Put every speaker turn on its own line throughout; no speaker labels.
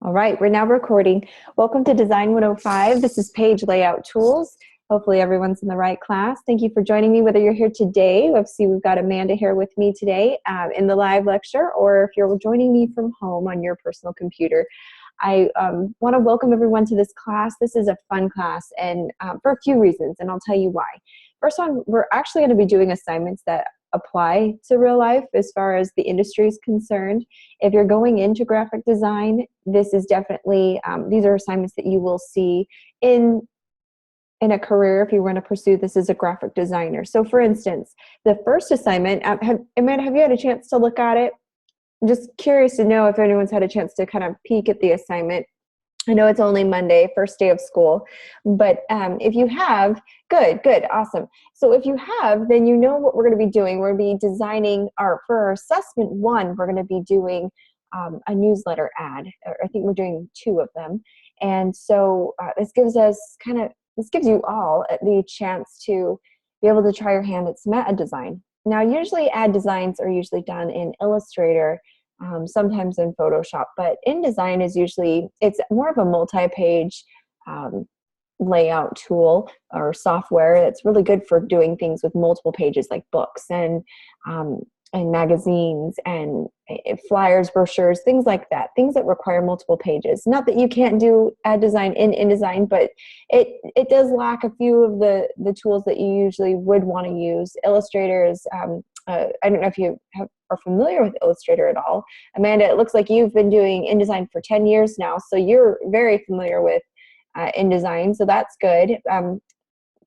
All right, we're now recording. Welcome to Design 105. This is Page Layout Tools. Hopefully everyone's in the right class. Thank you for joining me, whether you're here today. We've got Amanda here with me today in the live lecture, or if you're joining me from home on your personal computer. I want to welcome everyone to this class. This is a fun class, and for a few reasons, and I'll tell you why. First one, we're actually going to be doing assignments that apply to real life as far as the industry is concerned. If you're going into graphic design, this is definitely, these are assignments that you will see in a career if you want to pursue this as a graphic designer. So for instance, the first assignment, Amanda, have you had a chance to look at it? I'm just curious to know if anyone's had a chance to kind of peek at the assignment. I know it's only Monday, first day of school, but if you have, good, awesome. So if you have, then you know what we're going to be doing. We're going to be designing for our assessment one, we're going to be doing a newsletter ad. I think we're doing 2 of them. And so this gives you all the chance to be able to try your hand at some ad design. Now, usually ad designs are usually done in Illustrator, sometimes in Photoshop, but InDesign is it's more of a multi-page layout tool or software that's really good for doing things with multiple pages, like books and magazines and flyers, brochures, things like that, things that require multiple pages. Not that you can't do ad design in InDesign, but it does lack a few of the tools that you usually would want to use. Illustrator is, I don't know if you are familiar with Illustrator at all. Amanda, it looks like you've been doing InDesign for 10 years now, so you're very familiar with InDesign, so that's good.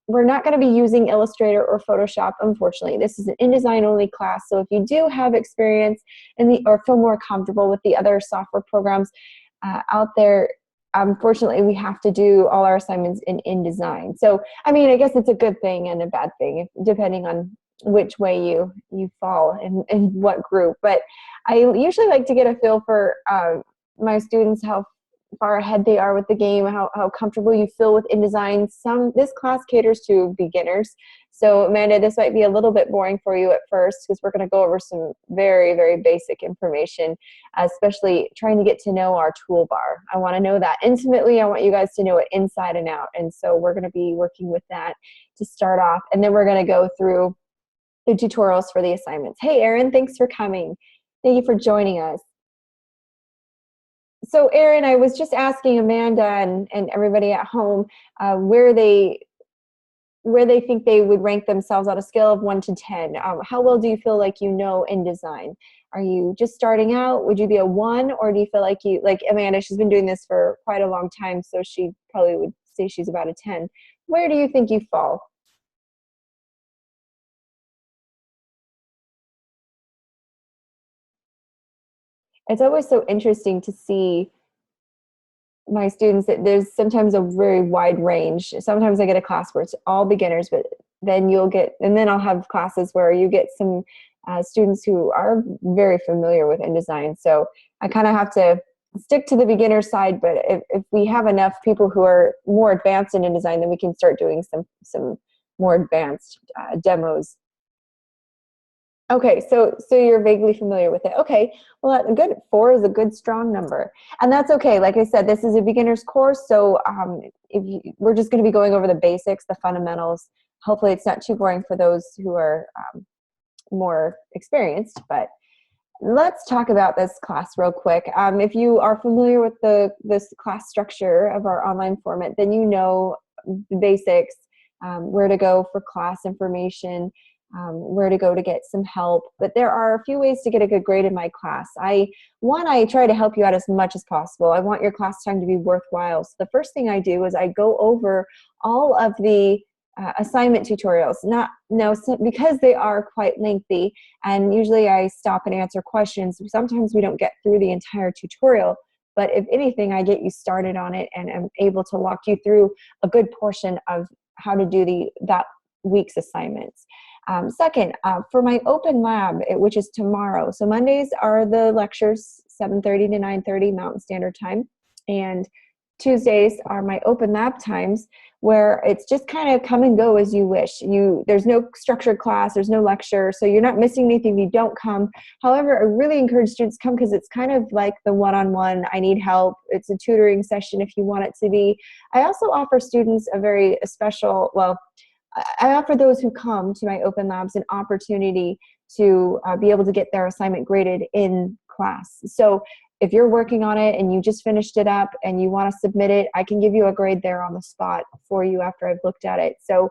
We're not going to be using Illustrator or Photoshop, unfortunately. This is an InDesign only class, so if you do have experience or feel more comfortable with the other software programs out there, unfortunately, we have to do all our assignments in InDesign. So, I mean, I guess it's a good thing and a bad thing, depending on which way you fall in what group. But I usually like to get a feel for my students, how far ahead they are with the game, how comfortable you feel with InDesign. This class caters to beginners. So Amanda, this might be a little bit boring for you at first because we're going to go over some very, very basic information, especially trying to get to know our toolbar. I want to know that intimately. I want you guys to know it inside and out. And so we're going to be working with that to start off. And then we're going to go through the tutorials for the assignments. Hey, Erin, thanks for coming. Thank you for joining us. So Erin, I was just asking Amanda and everybody at home where they think they would rank themselves on a scale of 1 to 10. How well do you feel like you know InDesign? Are you just starting out? Would you be a 1, or do you feel like Amanda, she's been doing this for quite a long time, so she probably would say she's about a 10. Where do you think you fall? It's always so interesting to see my students that there's sometimes a very wide range. Sometimes I get a class where it's all beginners, but then then I'll have classes where you get some students who are very familiar with InDesign. So I kind of have to stick to the beginner side, but if we have enough people who are more advanced in InDesign, then we can start doing some more advanced demos. Okay, so you're vaguely familiar with it. Okay, well, a good 4 is a good strong number, and that's okay. Like I said, this is a beginner's course, so we're just going to be going over the basics, the fundamentals. Hopefully, it's not too boring for those who are more experienced. But let's talk about this class real quick. If you are familiar with this class structure of our online format, then you know the basics, where to go for class information. Where to go to get some help. But there are a few ways to get a good grade in my class. I try to help you out as much as possible. I want your class time to be worthwhile. So the first thing I do is I go over all of the assignment tutorials, because they are quite lengthy, and usually I stop and answer questions. Sometimes we don't get through the entire tutorial, but if anything, I get you started on it and I'm able to walk you through a good portion of how to do that week's assignments. Second, for my open lab, which is tomorrow. So Mondays are the lectures, 7:30 to 9:30 Mountain Standard Time. And Tuesdays are my open lab times, where it's just kind of come and go as you wish. There's no structured class, there's no lecture, so you're not missing anything if you don't come. However, I really encourage students to come because it's kind of like the one-on-one, I need help. It's a tutoring session if you want it to be. I also offer students a special, well, I offer those who come to my open labs an opportunity to be able to get their assignment graded in class. So if you're working on it and you just finished it up and you want to submit it, I can give you a grade there on the spot for you after I've looked at it. So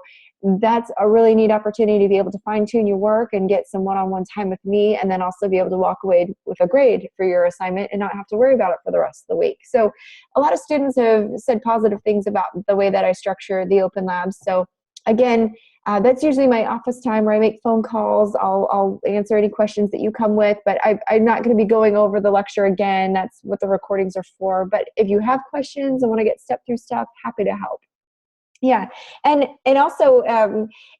that's a really neat opportunity to be able to fine-tune your work and get some one-on-one time with me, and then also be able to walk away with a grade for your assignment and not have to worry about it for the rest of the week. So a lot of students have said positive things about the way that I structure the open labs. So again, that's usually my office time where I make phone calls. I'll answer any questions that you come with, but I'm not going to be going over the lecture again. That's what the recordings are for. But if you have questions and want to get step through stuff, happy to help. Yeah, and also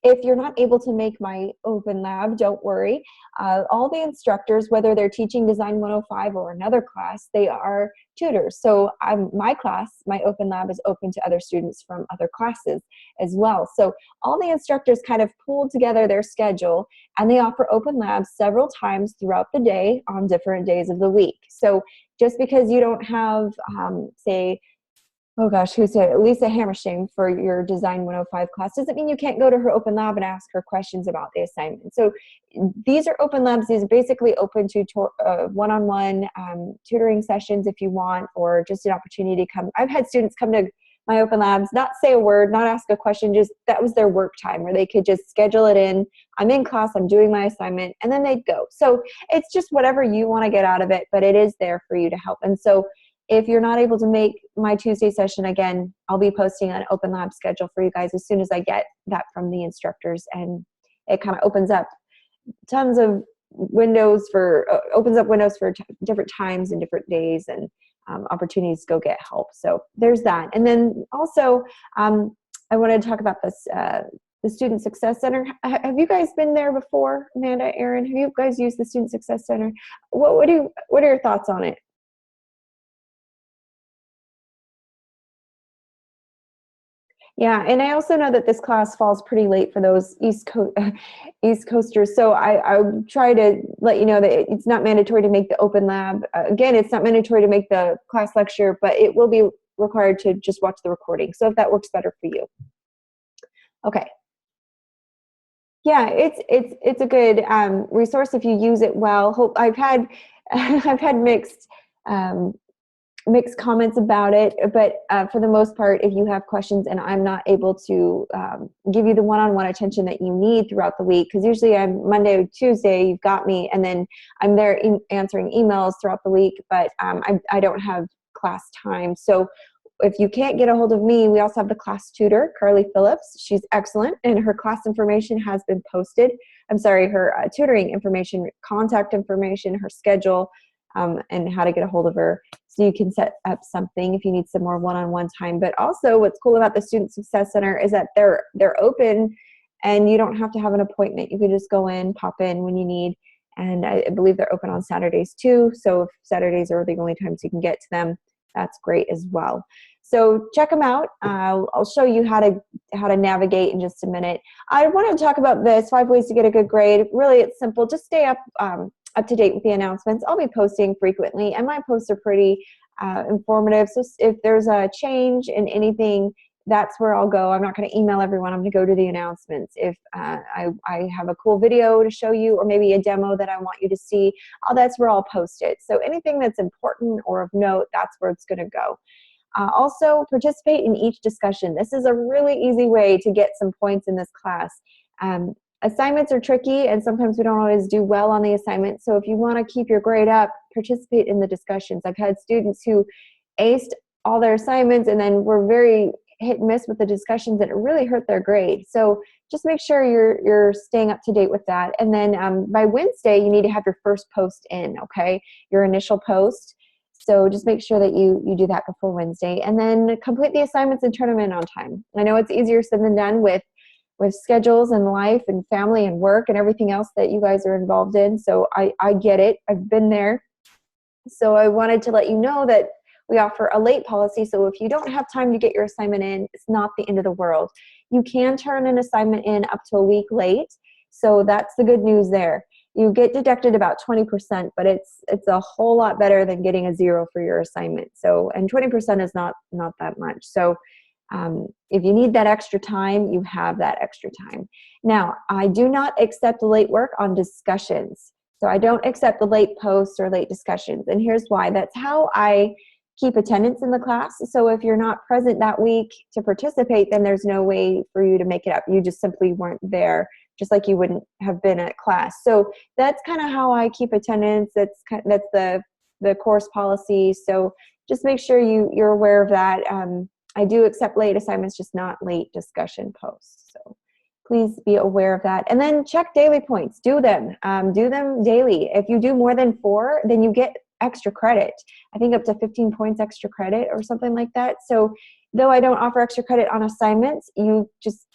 if you're not able to make my open lab, don't worry. All the instructors, whether they're teaching Design 105 or another class, they are tutors. So my class, my open lab is open to other students from other classes as well. So all the instructors kind of pulled together their schedule, and they offer open labs several times throughout the day on different days of the week. So just because you don't have, say, oh gosh, who said Lisa Hammerstein for your Design 105 class, doesn't mean you can't go to her open lab and ask her questions about the assignment. So these are open labs. These are basically open to one-on-one tutoring sessions if you want, or just an opportunity to come. I've had students come to my open labs, not say a word, not ask a question, just that was their work time where they could just schedule it in. I'm in class, I'm doing my assignment, and then they'd go. So it's just whatever you want to get out of it, but it is there for you to help. And so if you're not able to make my Tuesday session, again, I'll be posting an open lab schedule for you guys as soon as I get that from the instructors, and it kind of opens up tons of windows for, different times and different days, and opportunities to go get help. So there's that. And then also, I wanted to talk about this, the Student Success Center. Have you guys been there before, Amanda, Aaron? Have you guys used the Student Success Center? What are your thoughts on it? Yeah, and I also know that this class falls pretty late for those East Coasters. So I try to let you know that it's not mandatory to make the open lab. Again, it's not mandatory to make the class lecture, but it will be required to just watch the recording. So if that works better for you. Okay. Yeah, it's a good resource if you use it well. I've had I've had mixed comments about it, but for the most part, if you have questions and I'm not able to give you the one-on-one attention that you need throughout the week, because usually I'm Monday, Tuesday, you've got me, and then I'm there answering emails throughout the week, but I don't have class time. So if you can't get a hold of me, we also have the class tutor, Carly Phillips. She's excellent, and her class information has been posted. I'm sorry, her tutoring information, contact information, her schedule, and how to get a hold of her, so you can set up something if you need some more one-on-one time. But also what's cool about the Student Success Center is that they're open, and you don't have to have an appointment. You can just go in, pop in when you need, and I believe they're open on Saturdays too. So if Saturdays are the only times you can get to them, that's great as well. So check them out. I'll show you how to navigate in just a minute. I wanted to talk about this 5 ways to get a good grade. Really, it's simple. Just stay up to date with the announcements. I'll be posting frequently, and my posts are pretty informative. So if there's a change in anything, that's where I'll go. I'm not going to email everyone. I'm going to go to the announcements. If I have a cool video to show you, or maybe a demo that I want you to see, that's where I'll post it. So anything that's important or of note, that's where it's going to go. Also, participate in each discussion. This is a really easy way to get some points in this class. Assignments are tricky, and sometimes we don't always do well on the assignment. So if you want to keep your grade up, participate in the discussions. I've had students who aced all their assignments and then were very hit and miss with the discussions, and it really hurt their grade. So just make sure you're staying up to date with that. And then by Wednesday, you need to have your first post in, okay? Your initial post. So just make sure that you do that before Wednesday, and then complete the assignments and turn them in on time. I know it's easier said than done with schedules and life and family and work and everything else that you guys are involved in. So I get it. I've been there. So I wanted to let you know that we offer a late policy. So if you don't have time to get your assignment in, it's not the end of the world. You can turn an assignment in up to a week late. So that's the good news there. You get deducted about 20%, but it's a whole lot better than getting a 0 for your assignment. So, and 20% is not that much. So if you need that extra time, you have that extra time. Now, I do not accept late work on discussions. So I don't accept the late posts or late discussions. And here's why. That's how I keep attendance in the class. So if you're not present that week to participate, then there's no way for you to make it up. You just simply weren't there, just like you wouldn't have been at class. So that's kind of how I keep attendance. That's the course policy. So just make sure you're aware of that. I do accept late assignments, just not late discussion posts. So please be aware of that. And then check daily points. Do them daily. If you do more than 4, then you get extra credit. I think up to 15 points extra credit or something like that. So though I don't offer extra credit on assignments, you just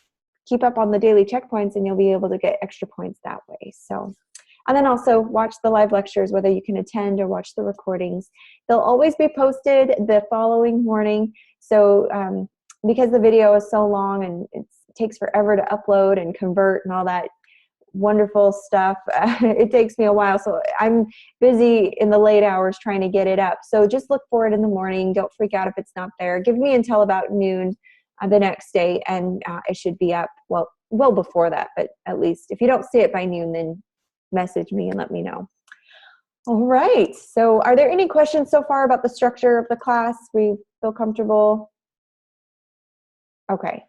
keep up on the daily checkpoints and you'll be able to get extra points that way. So, and then also watch the live lectures, whether you can attend or watch the recordings. They'll always be posted the following morning. So because the video is so long and it takes forever to upload and convert and all that wonderful stuff, it takes me a while. So I'm busy in the late hours trying to get it up. So just look for it in the morning. Don't freak out if it's not there. Give me until about noon the next day, and it should be up well before that. But at least if you don't see it by noon, then message me and let me know. All right. So are there any questions so far about the structure of the class? We feel comfortable? Okay.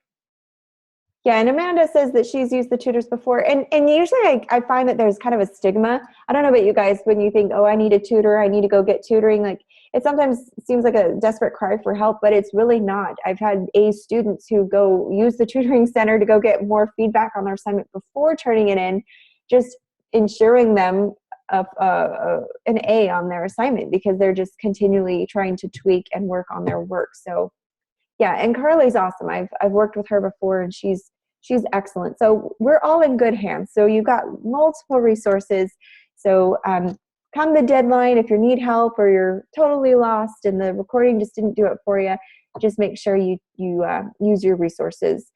Yeah, and Amanda says that she's used the tutors before. And usually I find that there's kind of a stigma. I don't know about you guys, when you think, oh, I need a tutor, I need to go get tutoring. Like, it sometimes seems like a desperate cry for help, but it's really not. I've had A students who go use the tutoring center to go get more feedback on their assignment before turning it in, just ensuring them an A on their assignment because they're just continually trying to tweak and work on their work. So yeah, and Carly's awesome. I've worked with her before, and she's excellent. So we're all in good hands. So you've got multiple resources. So come the deadline, if you need help or you're totally lost and the recording just didn't do it for you, just make sure you use your resources.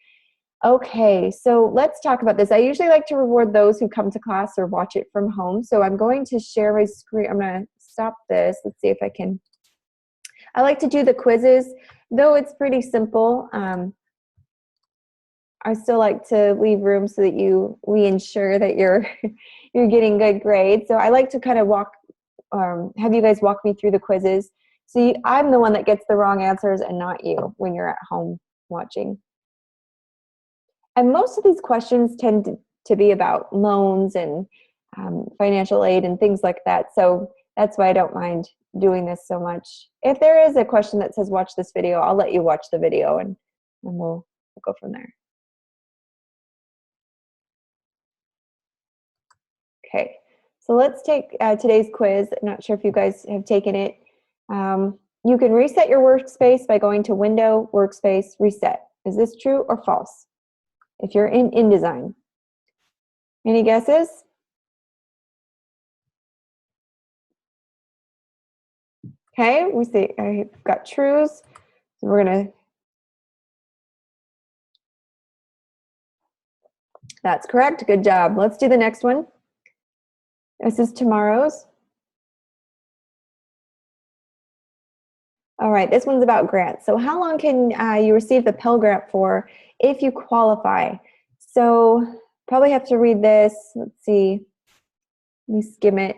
Okay, so let's talk about this. I usually like to reward those who come to class or watch it from home. So I'm going to share my screen. I'm going to stop this. Let's see if I can. I like to do the quizzes, though it's pretty simple. I still like to leave room so that we ensure that you're getting good grades. So I like to kind of have you guys walk me through the quizzes. So I'm the one that gets the wrong answers and not you when you're at home watching. And most of these questions tend to be about loans and financial aid and things like that. So that's why I don't mind doing this so much. If there is a question that says watch this video, I'll let you watch the video and we'll go from there. Okay, so let's take today's quiz. I'm not sure if you guys have taken it. You can reset your workspace by going to Window, Workspace, Reset. Is this true or false? If you're in InDesign. Any guesses? Okay, we see I've got trues. So we're gonna, that's correct, good job. Let's do the next one. This is tomorrow's. All right, this one's about grants. So how long can you receive the Pell Grant for if you qualify? So probably have to read this. Let's see, let me skim it.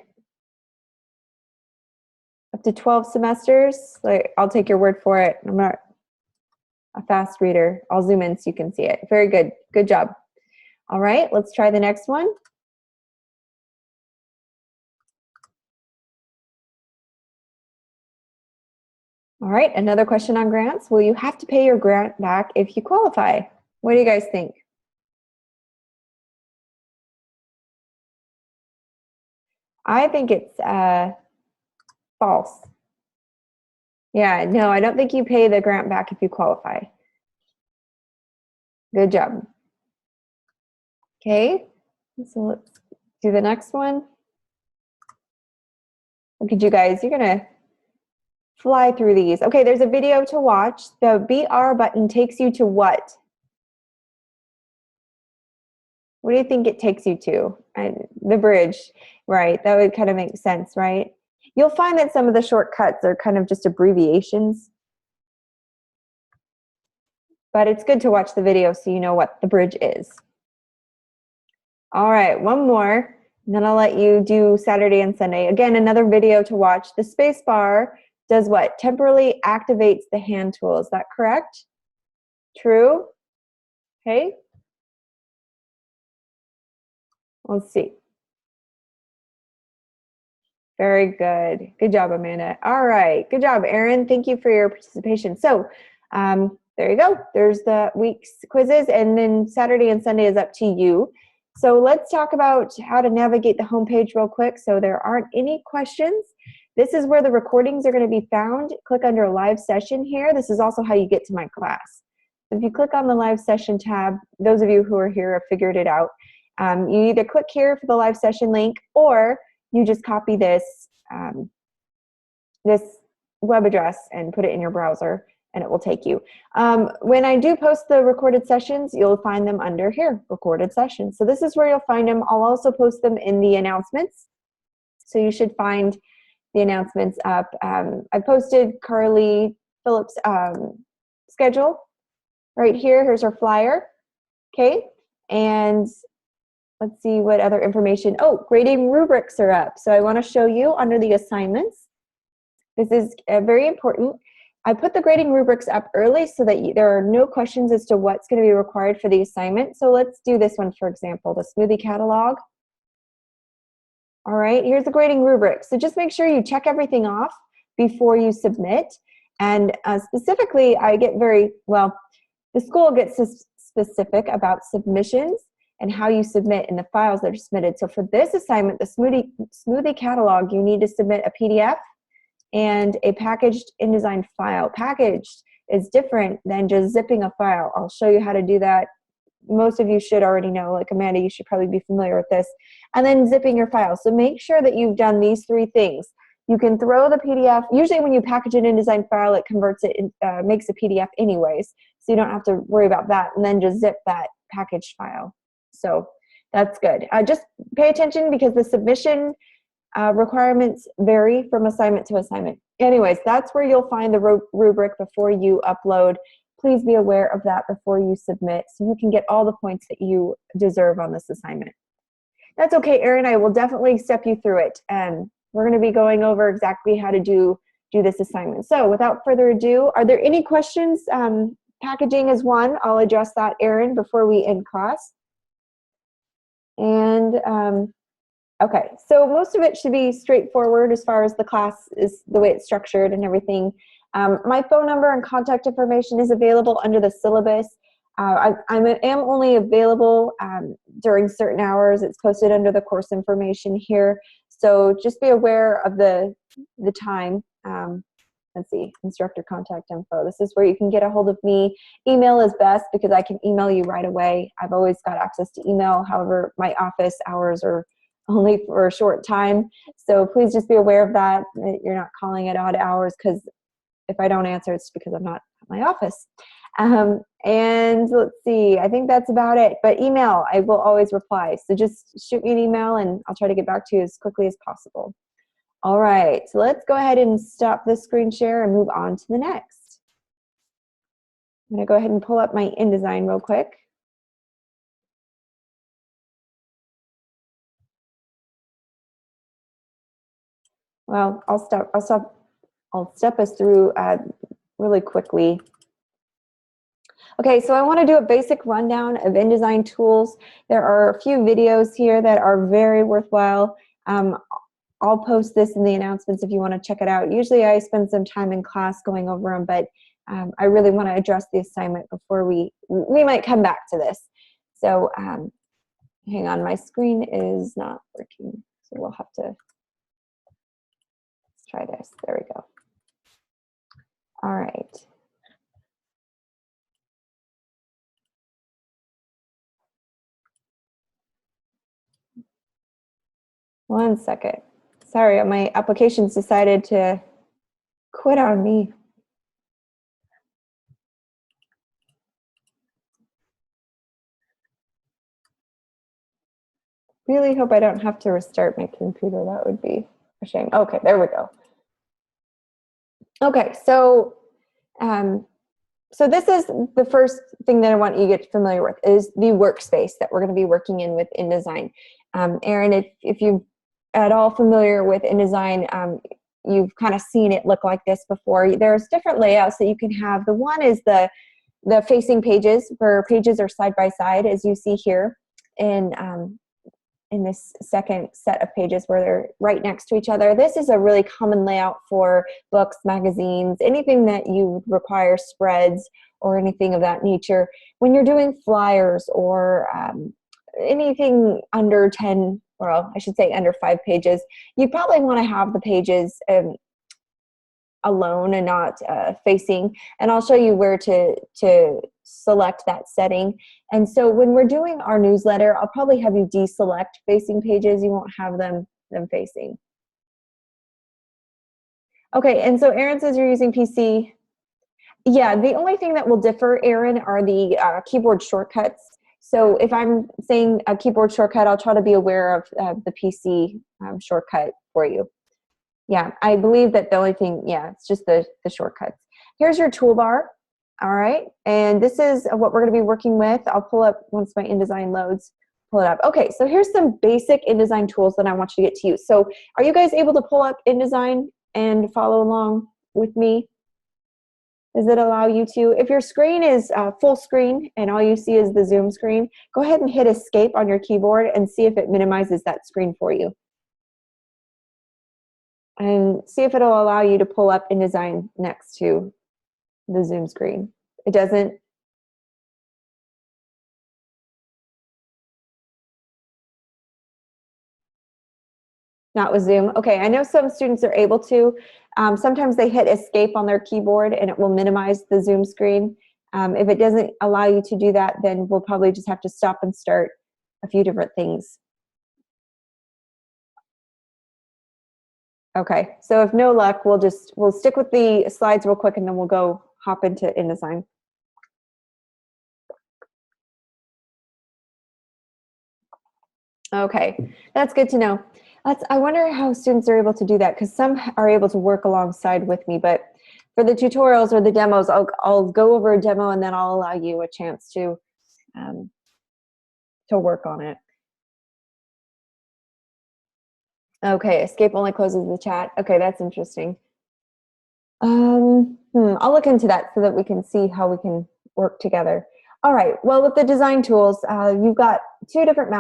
Up to 12 semesters. Like, I'll take your word for it. I'm not a fast reader. I'll zoom in so you can see it. Very good, good job. All right, let's try the next one. All right, another question on grants. Will you have to pay your grant back if you qualify? What do you guys think? I think it's false. Yeah, no, I don't think you pay the grant back if you qualify. Good job. Okay, so let's do the next one. Look at you guys, you're gonna fly through these. Okay, there's a video to watch. The BR button takes you to what? What do you think it takes you to? The bridge, right? That would kind of make sense, right? You'll find that some of the shortcuts are kind of just abbreviations, but it's good to watch the video so you know what the bridge is. All right, one more, and then I'll let you do Saturday and Sunday. Again, another video to watch. The space bar does what? Temporarily activates the hand tool. Is that correct? True? Okay. Let's see. Very good. Good job, Amanda. All right. Good job, Erin. Thank you for your participation. So there you go. There's the week's quizzes, and then Saturday and Sunday is up to you. So let's talk about how to navigate the homepage real quick so there aren't any questions. This is where the recordings are going to be found. Click under live session here. This is also how you get to my class. If you click on the live session tab, those of you who are here have figured it out. You either click here for the live session link, or you just copy this this web address and put it in your browser, and it will take you. When I do post the recorded sessions, you'll find them under here, recorded sessions. So this is where you'll find them. I'll also post them in the announcements. So you should find the announcements up. I posted Carly Phillips' schedule right here. Here's her flyer. Okay, and let's see what other information. Oh, grading rubrics are up. So I want to show you under the assignments. This is very important. I put the grading rubrics up early so that there are no questions as to what's going to be required for the assignment. So let's do this one, for example, the Smoothie catalog. All right, here's the grading rubric. So just make sure you check everything off before you submit. And specifically, I get the school gets specific about submissions and how you submit in the files that are submitted. So for this assignment, the Smoothie catalog, you need to submit a PDF and a packaged InDesign file. Packaged is different than just zipping a file. I'll show you how to do that. Most of you should already know, like Amanda, you should probably be familiar with this. And then zipping your file. So make sure that you've done these three things. You can throw the PDF. Usually when you package an InDesign file, it converts it, makes a PDF anyways. So you don't have to worry about that. And then just zip that packaged file. So that's good. Just pay attention because the submission requirements vary from assignment to assignment. Anyways, that's where you'll find the rubric before you upload. Please be aware of that before you submit so you can get all the points that you deserve on this assignment. That's okay, Erin. I will definitely step you through it. And we're going to be going over exactly how to do this assignment. So without further ado, are there any questions? Packaging is one. I'll address that, Erin, before we end class. And okay, so most of it should be straightforward as far as the class is, the way it's structured and everything. My phone number and contact information is available under the syllabus. I am only available during certain hours. It's posted under the course information here. So just be aware of the time. Let's see, instructor contact info. This is where you can get a hold of me. Email is best because I can email you right away. I've always got access to email. However, my office hours are only for a short time. So please just be aware of that you're not calling at odd hours, because if I don't answer, it's because I'm not at my office. And let's see, I think that's about it. But email, I will always reply. So just shoot me an email and I'll try to get back to you as quickly as possible. All right, so let's go ahead and stop this screen share and move on to the next. I'm gonna go ahead and pull up my InDesign real quick. Well, I'll step us through really quickly. Okay, so I want to do a basic rundown of InDesign tools. There are a few videos here that are very worthwhile. I'll post this in the announcements if you want to check it out. Usually I spend some time in class going over them, but I really want to address the assignment before we might come back to this. So hang on, my screen is not working, so we'll have to let's try this. There we go. All right. One second. Sorry, my application's decided to Quit on me. Really hope I don't have to restart my computer. That would be a shame. Okay, there we go. Okay, so this is the first thing that I want you to get familiar with is the workspace that we're going to be working in with InDesign. Erin, if you're at all familiar with InDesign, you've kind of seen it look like this before. There's different layouts that you can have. The one is the facing pages, where pages are side by side, as you see here in this second set of pages where they're right next to each other. This is a really common layout for books, magazines, anything that you require spreads or anything of that nature. When you're doing flyers or anything under 10, well, I should say under 5 pages, you probably want to have the pages alone and not facing. And I'll show you where to select that setting. And so when we're doing our newsletter, I'll probably have you deselect facing pages. You won't have them facing. Okay, and so Erin says you're using PC. Yeah, the only thing that will differ, Erin, are the keyboard shortcuts. So if I'm saying a keyboard shortcut, I'll try to be aware of the PC shortcut for you. Yeah, I believe that the only thing, yeah, it's just the shortcuts. Here's your toolbar, all right? And this is what we're gonna be working with. I'll pull up once my InDesign loads, pull it up. Okay, so here's some basic InDesign tools that I want you to get to use. So are you guys able to pull up InDesign and follow along with me? Does it allow you to? If your screen is full screen and all you see is the Zoom screen, go ahead and hit escape on your keyboard and see if it minimizes that screen for you. And see if it'll allow you to pull up InDesign next to the Zoom screen. It doesn't? Not with Zoom. Okay, I know some students are able to. Sometimes they hit escape on their keyboard and it will minimize the Zoom screen. If it doesn't allow you to do that, then we'll probably just have to stop and start a few different things. Okay, so if no luck, we'll stick with the slides real quick and then we'll go hop into InDesign. Okay, that's good to know. I wonder how students are able to do that, because some are able to work alongside with me, but for the tutorials or the demos, I'll go over a demo and then I'll allow you a chance to work on it. Okay, escape only closes the chat. Okay, that's interesting. I'll look into that so that we can see how we can work together. All right, well, with the design tools, you've got 2 different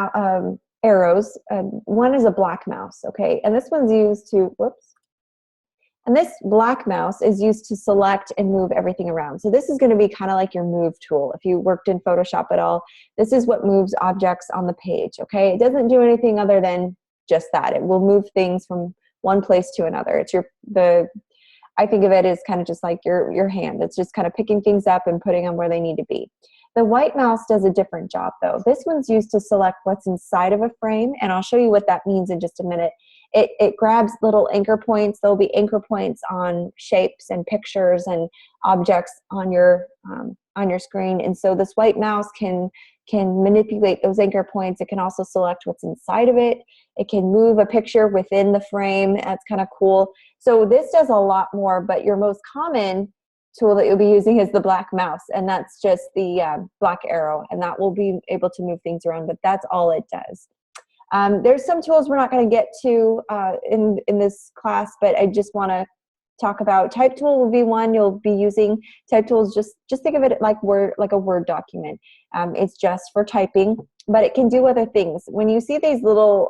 arrows. One is a black mouse, okay? And this one's used to, whoops. And this black mouse is used to select and move everything around. So this is gonna be kind of like your move tool. If you worked in Photoshop at all, this is what moves objects on the page, okay? It doesn't do anything other than just that. It will move things from one place to another. It's I think of it as kind of just like your hand. It's just kind of picking things up and putting them where they need to be. The white mouse does a different job though. This one's used to select what's inside of a frame, and I'll show you what that means in just a minute. It grabs little anchor points. There'll be anchor points on shapes and pictures and objects on your screen, and so this white mouse can manipulate those anchor points. It can also select what's inside of it. It can move a picture within the frame. That's kind of cool. So this does a lot more, but your most common tool that you'll be using is the black mouse, and that's just the black arrow, and that will be able to move things around, but that's all it does. There's some tools we're not going to get to in this class, but I just want to talk about type tool will be one you'll be using. Type tools, just think of it like a Word document. It's just for typing, but it can do other things. When you see these little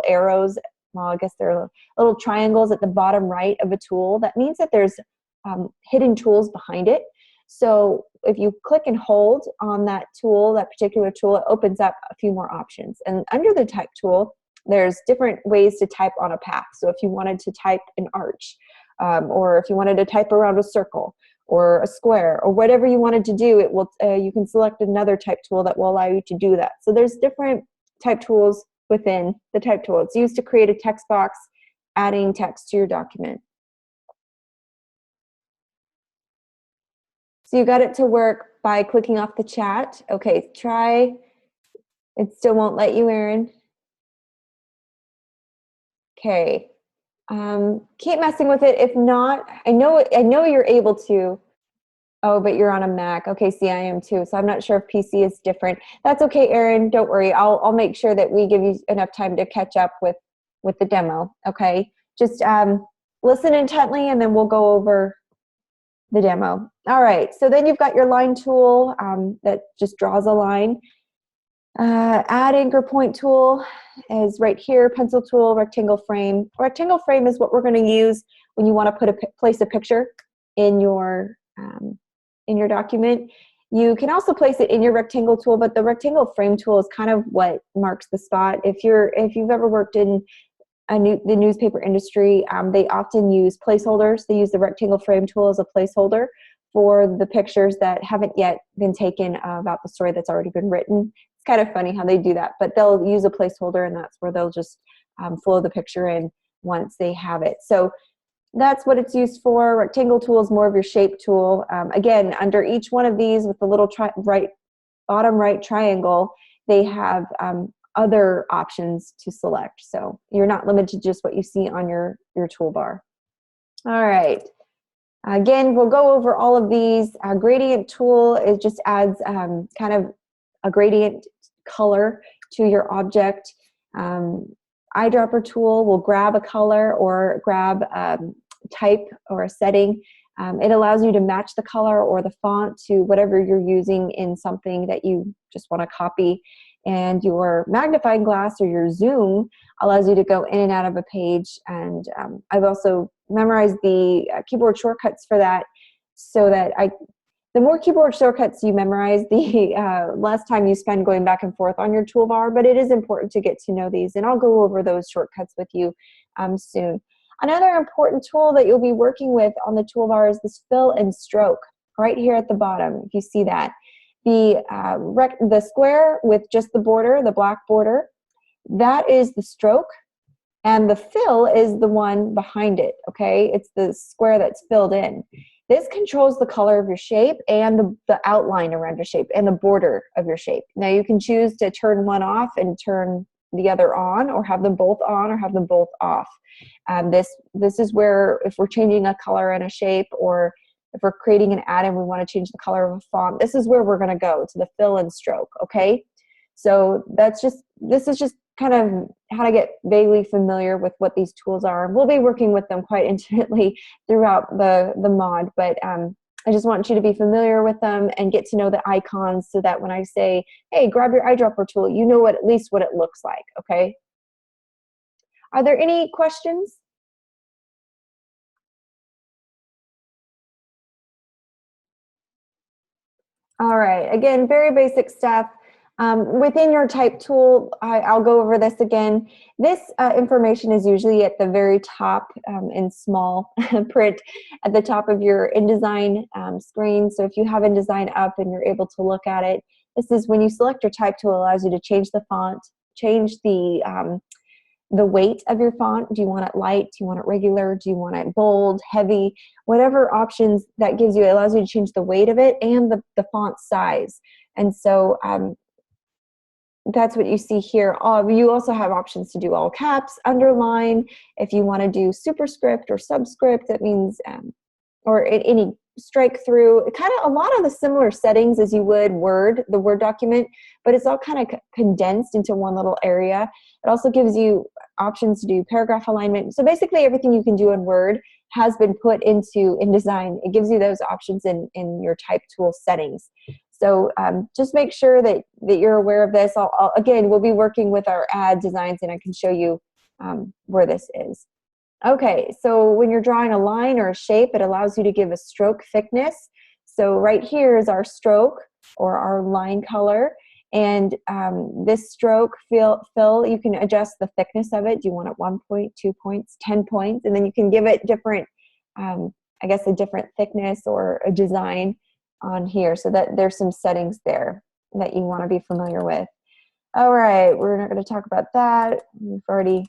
arrows, well, I guess they're little triangles at the bottom right of a tool, that means that there's hidden tools behind it. So if you click and hold on that tool, that particular tool, it opens up a few more options. And under the type tool, there's different ways to type on a path. So if you wanted to type an arch, or if you wanted to type around a circle or a square or whatever you wanted to do, it will. You can select another type tool that will allow you to do that. So there's different type tools within the type tool. It's used to create a text box, adding text to your document. So you got it to work by clicking off the chat. Okay, try. It still won't let you, Erin. Okay. Keep messing with it. If not, I know you're able to. Oh, but you're on a Mac. Okay, see, I am too. So I'm not sure if PC is different. That's okay, Erin. Don't worry. I'll make sure that we give you enough time to catch up with the demo. Okay, just listen intently, and then we'll go over the demo. All right. So then you've got your line tool that just draws a line. Add anchor point tool is right here. Pencil tool, rectangle frame. Rectangle frame is what we're going to use when you want to place a picture in your document. You can also place it in your rectangle tool, but the rectangle frame tool is kind of what marks the spot. If you've ever worked in the newspaper industry, they often use placeholders. They use the rectangle frame tool as a placeholder for the pictures that haven't yet been taken about the story that's already been written. It's kind of funny how they do that, but they'll use a placeholder, and that's where they'll just flow the picture in once they have it. So that's what it's used for. Rectangle tool is more of your shape tool. Again, under each one of these with the little bottom right triangle, they have other options to select. So you're not limited to just what you see on your toolbar. All right. Again, we'll go over all of these. Gradient tool, it just adds kind of a gradient color to your object. Eyedropper tool will grab a color or grab type or a setting. It allows you to match the color or the font to whatever you're using in something that you just want to copy. And your magnifying glass or your zoom allows you to go in and out of a page. And I've also memorized the keyboard shortcuts for that, so that the more keyboard shortcuts you memorize, the less time you spend going back and forth on your toolbar. But it is important to get to know these, and I'll go over those shortcuts with you soon. Another important tool that you'll be working with on the toolbar is this fill and stroke right here at the bottom, if you see that. The square with just the border, the black border, that is the stroke, and the fill is the one behind it, okay? It's the square that's filled in. This controls the color of your shape and the outline around your shape and the border of your shape. Now you can choose to turn one off and turn the other on, or have them both on or have them both off. This is where, if we're changing a color and a shape, or if we're creating an ad and we want to change the color of a font, this is where we're going to go, to the fill and stroke, okay? So this is just kind of how to get vaguely familiar with what these tools are. We'll be working with them quite intimately throughout the mod, but I just want you to be familiar with them and get to know the icons, so that when I say, hey, grab your eyedropper tool, you know at least what it looks like, okay? Are there any questions? All right, again, very basic stuff. Within your type tool, I'll go over this again. This information is usually at the very top in small print at the top of your InDesign screen. So if you have InDesign up and you're able to look at it, this is when you select your type tool, it allows you to change the font, change the weight of your font. Do you want it light? Do you want it regular? Do you want it bold, heavy? Whatever options that gives you, it allows you to change the weight of it and the font size. And so that's what you see here. You also have options to do all caps, underline. If you want to do superscript or subscript, that means, or any strike through, kind of a lot of the similar settings as you would the Word document, but it's all kind of condensed into one little area. It also gives you options to do paragraph alignment. So basically everything you can do in Word has been put into InDesign. It gives you those options in your type tool settings. So just make sure that you're aware of this. Again, we'll be working with our ad designs, and I can show you where this is. Okay, so when you're drawing a line or a shape, it allows you to give a stroke thickness. So right here is our stroke or our line color. And this stroke fill, you can adjust the thickness of it. Do you want it 1 point, 2 points, 10 points? And then you can give it different, I guess, a different thickness or a design on here, so that there's some settings there that you want to be familiar with. All right, we're not going to talk about that. We've already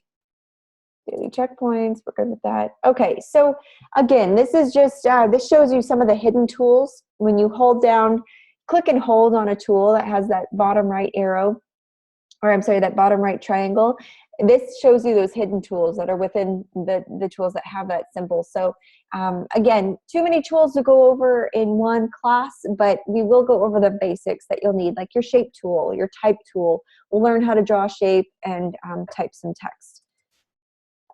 Daily checkpoints, we're good with that. Okay, so again, this is just, this shows you some of the hidden tools. When you hold down, click and hold on a tool that has that bottom right arrow, or I'm sorry, that bottom right triangle, this shows you those hidden tools that are within the tools that have that symbol. So again, too many tools to go over in one class, but we will go over the basics that you'll need, like your shape tool, your type tool. We'll learn how to draw shape and type some text.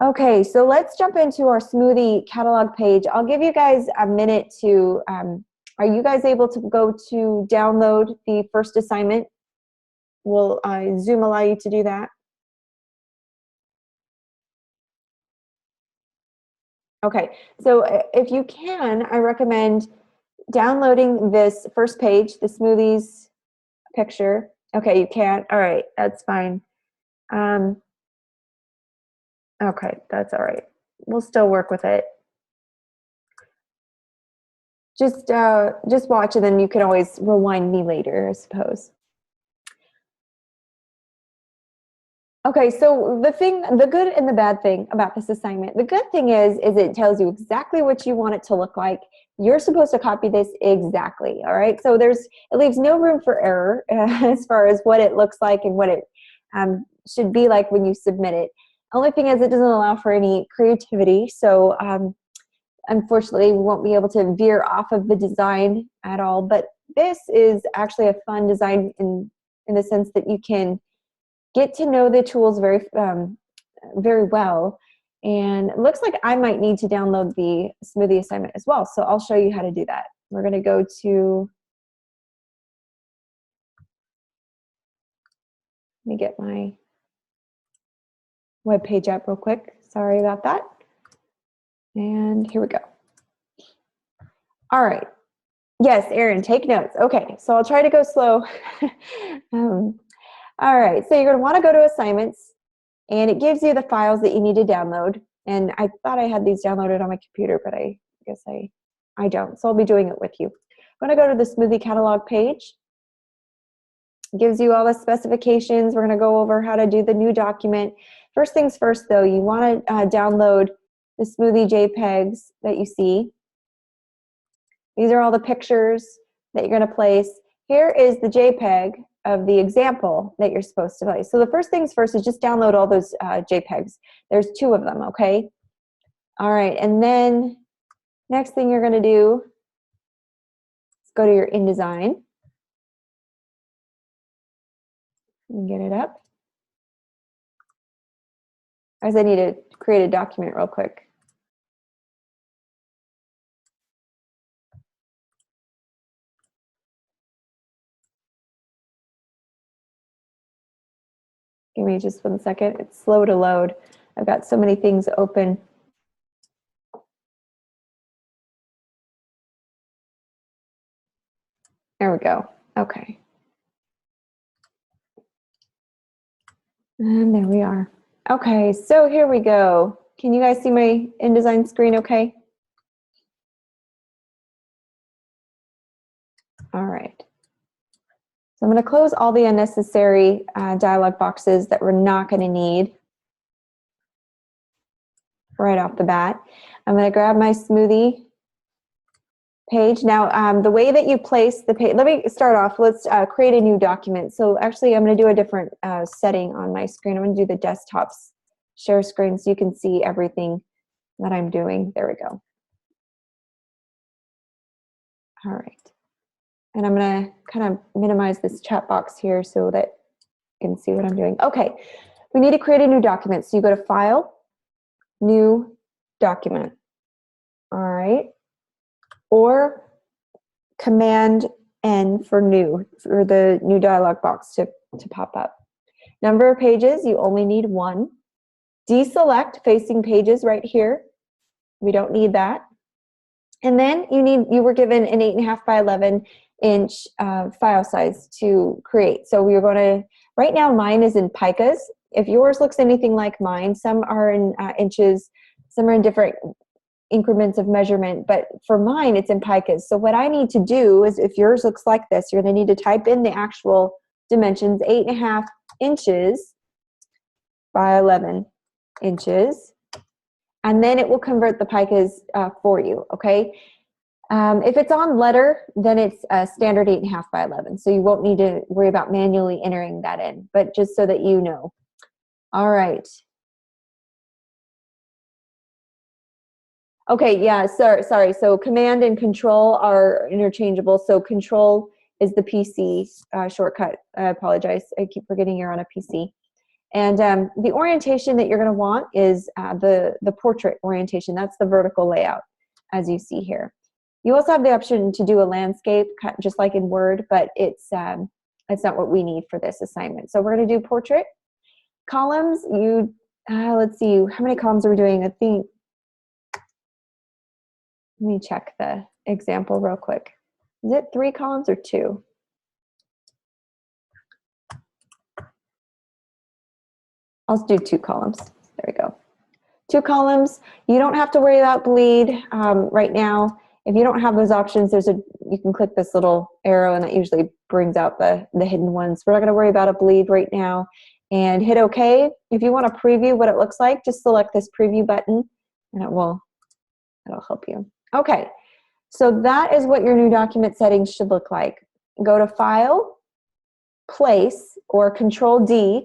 Okay, so let's jump into our Smoothie catalog page. I'll give you guys a minute to, are you guys able to go to download the first assignment? Will Zoom allow you to do that? Okay, so if you can, I recommend downloading this first page, the Smoothies picture. Okay, you can't? All right, that's fine. Okay, that's all right. We'll still work with it. Just watch, and then you can always rewind me later, I suppose. Okay, so the good and the bad thing about this assignment, the good thing is it tells you exactly what you want it to look like. You're supposed to copy this exactly, all right? So it leaves no room for error as far as what it looks like and what it should be like when you submit it. Only thing is it doesn't allow for any creativity, so unfortunately we won't be able to veer off of the design at all, but this is actually a fun design in the sense that you can get to know the tools very well. And it looks like I might need to download the Smoothie assignment as well. So I'll show you how to do that. We're going to go to, let me get my web page up real quick. Sorry about that. And here we go. All right. Yes, Erin, take notes. Okay, so I'll try to go slow. All right, so you're going to want to go to assignments, and it gives you the files that you need to download. And I thought I had these downloaded on my computer, but I guess I don't. So I'll be doing it with you. I'm going to go to the Smoothie catalog page. It gives you all the specifications. We're going to go over how to do the new document. First things first, though, you want to download the Smoothie JPEGs that you see. These are all the pictures that you're going to place. Here is the JPEG of the example that you're supposed to place. So the first things first is just download all those JPEGs. There's 2 of them, okay? All right, and then next thing you're going to do is go to your InDesign and get it up. I need to create a document real quick. Give me just 1 second. It's slow to load. I've got so many things open. There we go. Okay. And there we are. Okay, so here we go. Can you guys see my InDesign screen okay? All right. So I'm going to close all the unnecessary dialog boxes that we're not going to need right off the bat. I'm going to grab my Smoothie page. Now, the way that you place the page, let me start off. Let's create a new document. So actually, I'm going to do a different setting on my screen. I'm going to do the desktop's share screen so you can see everything that I'm doing. There we go. All right. And I'm going to kind of minimize this chat box here so that you can see what I'm doing. Okay, we need to create a new document. So you go to File, New Document. All right. Or Command N for new, for the new dialog box to pop up. Number of pages, you only need 1. Deselect facing pages right here. We don't need that. And then you were given an 8.5 by 11 inch file size to create. So we are going to, right now mine is in picas. If yours looks anything like mine, some are in inches, some are in different increments of measurement, but for mine it's in picas. So what I need to do is, if yours looks like this, you're going to need to type in the actual dimensions, 8.5 inches by 11 inches. and then it will convert the picas for you, okay? If it's on letter, then it's a standard 8.5 by 11, so you won't need to worry about manually entering that in, but just so that you know. All right. Okay, yeah, sorry. So command and control are interchangeable. So control is the PC shortcut. I apologize. I keep forgetting you're on a PC. And the orientation that you're going to want is the portrait orientation. That's the vertical layout, as you see here. You also have the option to do a landscape, just like in Word, but it's not what we need for this assignment. So we're going to do portrait. Columns, let's see, how many columns are we doing? I think, let me check the example real quick. Is it 3 columns or 2? I'll do 2 columns. There we go. 2 columns. You don't have to worry about bleed right now. If you don't have those options, you can click this little arrow and that usually brings out the hidden ones. We're not going to worry about a bleed right now. And hit OK. If you want to preview what it looks like, just select this preview button and it'll help you. Okay, so that is what your new document settings should look like. Go to File, Place, or Control D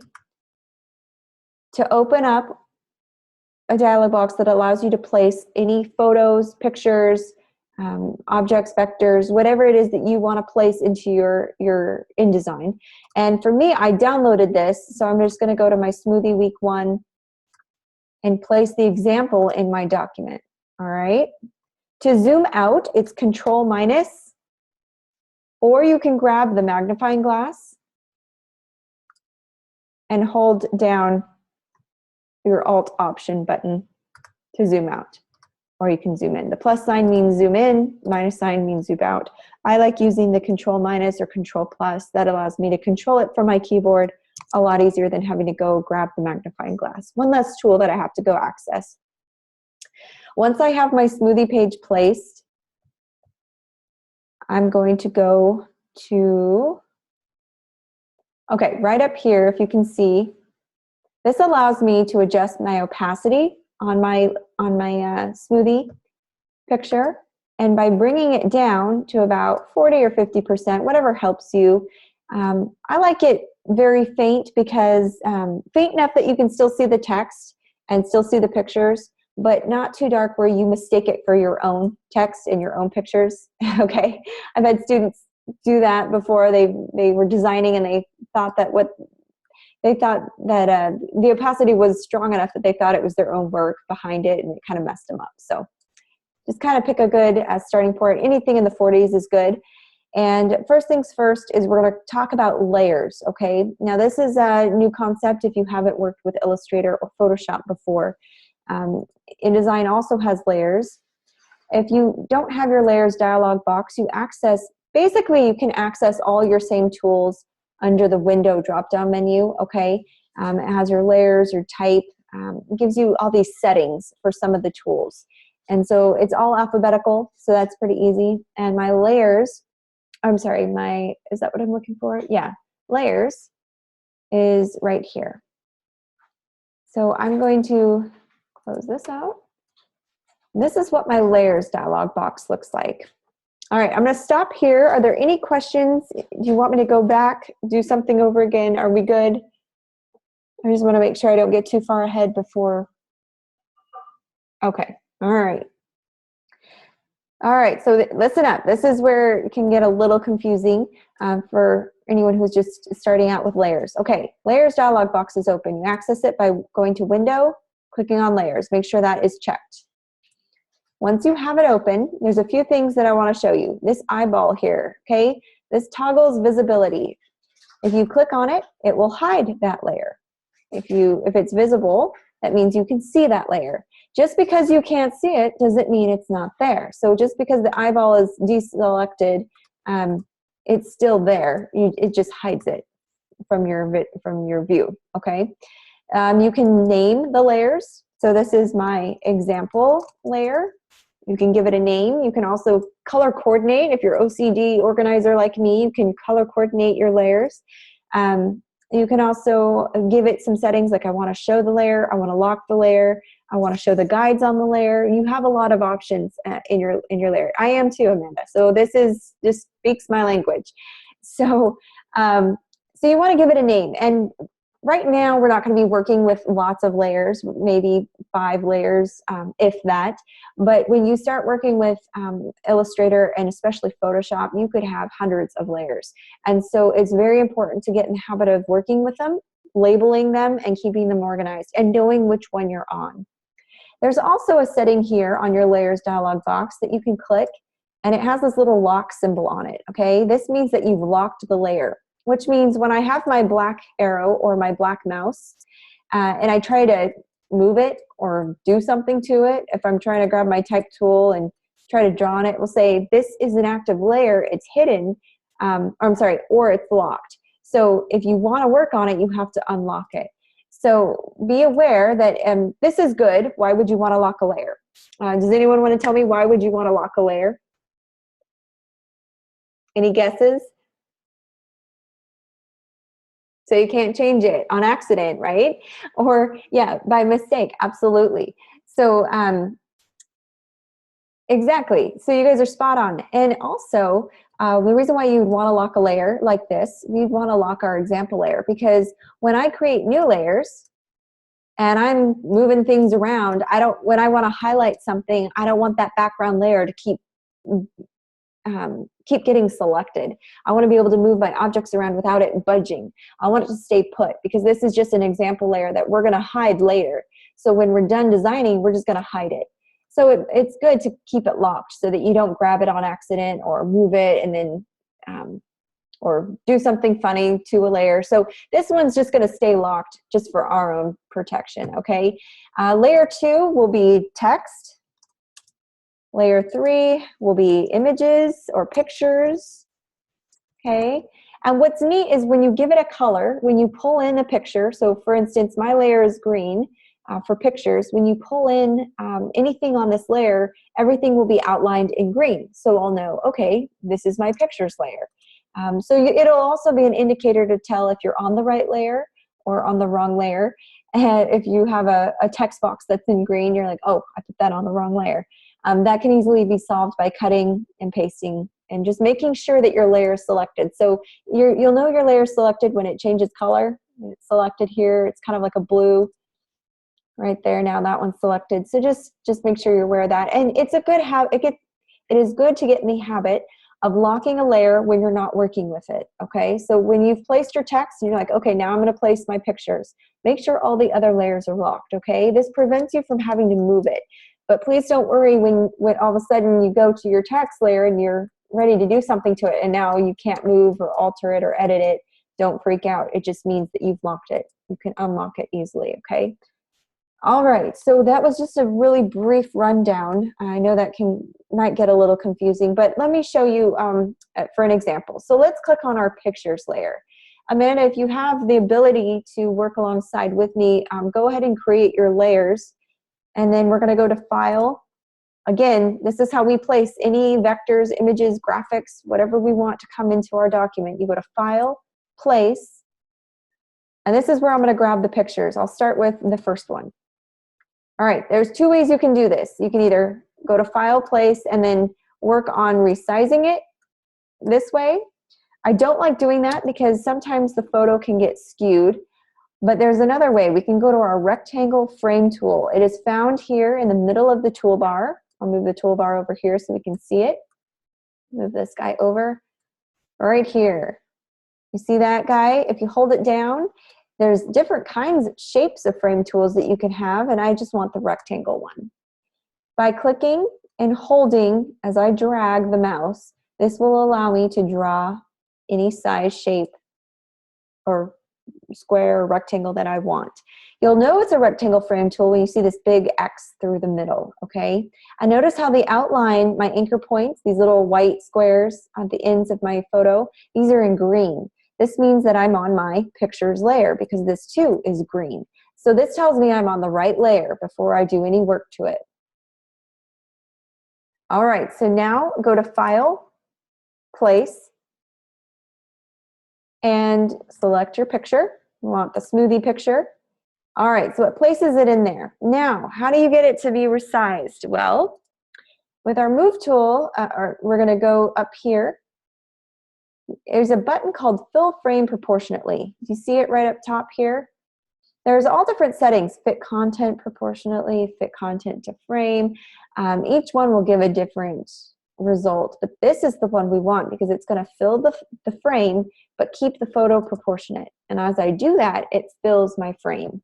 to open up a dialog box that allows you to place any photos, pictures, objects, vectors, whatever it is that you want to place into your InDesign. And for me, I downloaded this, so I'm just going to go to my Smoothie Week 1 and place the example in my document. All right. To zoom out, it's Control-, or you can grab the magnifying glass and hold down your Alt Option button to zoom out, or you can zoom in. The plus sign means zoom in, minus sign means zoom out. I like using the Control- or Control+. That allows me to control it from my keyboard a lot easier than having to go grab the magnifying glass. One less tool that I have to go access. Once I have my Smoothie page placed, I'm going to go to, okay, right up here, if you can see, this allows me to adjust my opacity on my Smoothie picture. And by bringing it down to about 40 or 50%, whatever helps you, I like it very faint because faint enough that you can still see the text and still see the pictures, but not too dark where you mistake it for your own text and your own pictures. Okay, I've had students do that before. They were designing and they thought that the opacity was strong enough that they thought it was their own work behind it, and it kind of messed them up. So just kind of pick a good starting point. Anything in the 40s is good. And first things first is we're going to talk about layers, okay? Now this is a new concept if you haven't worked with Illustrator or Photoshop before. InDesign also has layers. If you don't have your layers dialog box, you can access all your same tools under the window drop-down menu, okay? It has your layers, your type, it gives you all these settings for some of the tools. And so it's all alphabetical, so that's pretty easy. And my layers, is that what I'm looking for? Yeah, layers is right here. So I'm going to close this out. This is what my layers dialog box looks like. All right, I'm going to stop here. Are there any questions? Do you want me to go back, do something over again? Are we good? I just want to make sure I don't get too far ahead before. Okay, all right. All right, so listen up. This is where it can get a little confusing for anyone who's just starting out with layers. Okay, layers dialog box is open. You access it by going to Window, clicking on Layers. Make sure that is checked. Once you have it open, there's a few things that I want to show you. This eyeball here, okay? This toggles visibility. If you click on it, it will hide that layer. If it's visible, that means you can see that layer. Just because you can't see it doesn't mean it's not there. So just because the eyeball is deselected, it's still there. It just hides it from your view, okay? You can name the layers. So this is my example layer. You can give it a name. You can also color coordinate. If you're OCD organizer like me, you can color coordinate your layers. You can also give it some settings like I want to show the layer, I want to lock the layer, I want to show the guides on the layer. You have a lot of options in your layer. I am too, Amanda. So this speaks my language. So so you want to give it a name. And right now we're not going to be working with lots of layers, maybe 5 layers, if that. But when you start working with Illustrator and especially Photoshop, you could have hundreds of layers. And so it's very important to get in the habit of working with them, labeling them, and keeping them organized, and knowing which one you're on. There's also a setting here on your layers dialog box that you can click, and it has this little lock symbol on it, okay? This means that you've locked the layer, which means when I have my black arrow or my black mouse and I try to move it or do something to it, if I'm trying to grab my type tool and try to draw on it, we'll say this is an active layer, it's hidden, or it's locked. So if you want to work on it, you have to unlock it. So be aware that this is good. Why would you want to lock a layer? Does anyone want to tell me why would you want to lock a layer? Any guesses? So you can't change it on accident, right? Or yeah, by mistake, absolutely. So exactly. So you guys are spot on. And also, the reason why you'd want to lock a layer like this, we'd want to lock our example layer, because when I create new layers and I'm moving things around, when I want to highlight something, I don't want that background layer to keep getting selected. I want to be able to move my objects around without it budging. I want it to stay put, because this is just an example layer that we're going to hide later. So when we're done designing, we're just going to hide it. So it's good to keep it locked so that you don't grab it on accident or move it and then or do something funny to a layer. So this one's just going to stay locked just for our own protection, okay? Layer 2 will be text. Layer 3 will be images or pictures, okay? And what's neat is when you give it a color, when you pull in a picture, so for instance, my layer is green for pictures. When you pull in anything on this layer, everything will be outlined in green. So I'll know, okay, this is my pictures layer. It'll also be an indicator to tell if you're on the right layer or on the wrong layer. And if you have a text box that's in green, you're like, oh, I put that on the wrong layer. That can easily be solved by cutting and pasting and just making sure that your layer is selected. So you'll know your layer is selected when it changes color. It's selected here. It's kind of like a blue right there. Now that one's selected. So just make sure you're aware of that. And it's a good habit. It is good to get in the habit of locking a layer when you're not working with it, okay? So when you've placed your text and you're like, okay, now I'm gonna place my pictures, make sure all the other layers are locked, okay? This prevents you from having to move it. But please don't worry when all of a sudden you go to your text layer and you're ready to do something to it and now you can't move or alter it or edit it. Don't freak out. It just means that you've locked it. You can unlock it easily, okay? All right, so that was just a really brief rundown. I know that might get a little confusing, but let me show you for an example. So let's click on our pictures layer. Amanda, if you have the ability to work alongside with me, go ahead and create your layers. And then we're going to go to File. Again, this is how we place any vectors, images, graphics, whatever we want to come into our document. You go to File, Place, and this is where I'm going to grab the pictures. I'll start with the first one. All right, there's 2 ways you can do this. You can either go to File, Place, and then work on resizing it this way. I don't like doing that because sometimes the photo can get skewed, but there's another way. We can go to our rectangle frame tool. It is found here in the middle of the toolbar. I'll move the toolbar over here so we can see it. Move this guy over. Right here. You see that guy? If you hold it down, there's different kinds of shapes of frame tools that you can have, and I just want the rectangle one. By clicking and holding as I drag the mouse, this will allow me to draw any size shape or square or rectangle that I want. You'll know it's a rectangle frame tool when you see this big X through the middle, okay? And notice how the outline, my anchor points, these little white squares at the ends of my photo, these are in green. This means that I'm on my pictures layer because this too is green. So this tells me I'm on the right layer before I do any work to it. All right, so now go to File, Place, and select your picture. You want the smoothie picture. All right, so it places it in there. Now, how do you get it to be resized? Well, with our move tool, we're going to go up here. There's a button called fill frame proportionately. Do you see it right up top here? There's all different settings: fit content proportionately, fit content to frame. Each one will give a different result, but this is the one we want because it's going to fill the frame but keep the photo proportionate. And as I do that, it fills my frame.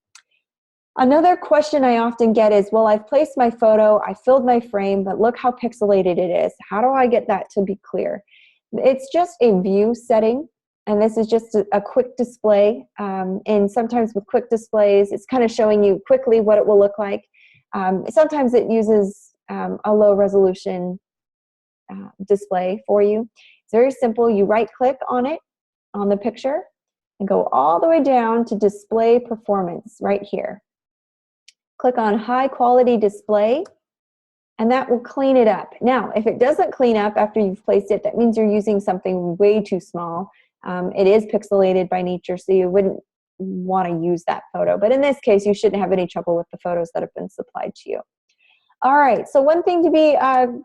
Another question I often get is, well, I've placed my photo, I filled my frame, but look how pixelated it is. How do I get that to be clear? It's just a view setting, and this is just a quick display. And sometimes with quick displays, it's kind of showing you quickly what it will look like. Sometimes it uses a low resolution display for you. It's very simple. You right click on it, on the picture, and go all the way down to display performance right here. Click on high quality display, and that will clean it up. Now, if it doesn't clean up after you've placed it, that means you're using something way too small. It is pixelated by nature, so you wouldn't want to use that photo. But in this case, you shouldn't have any trouble with the photos that have been supplied to you. All right, so one thing to be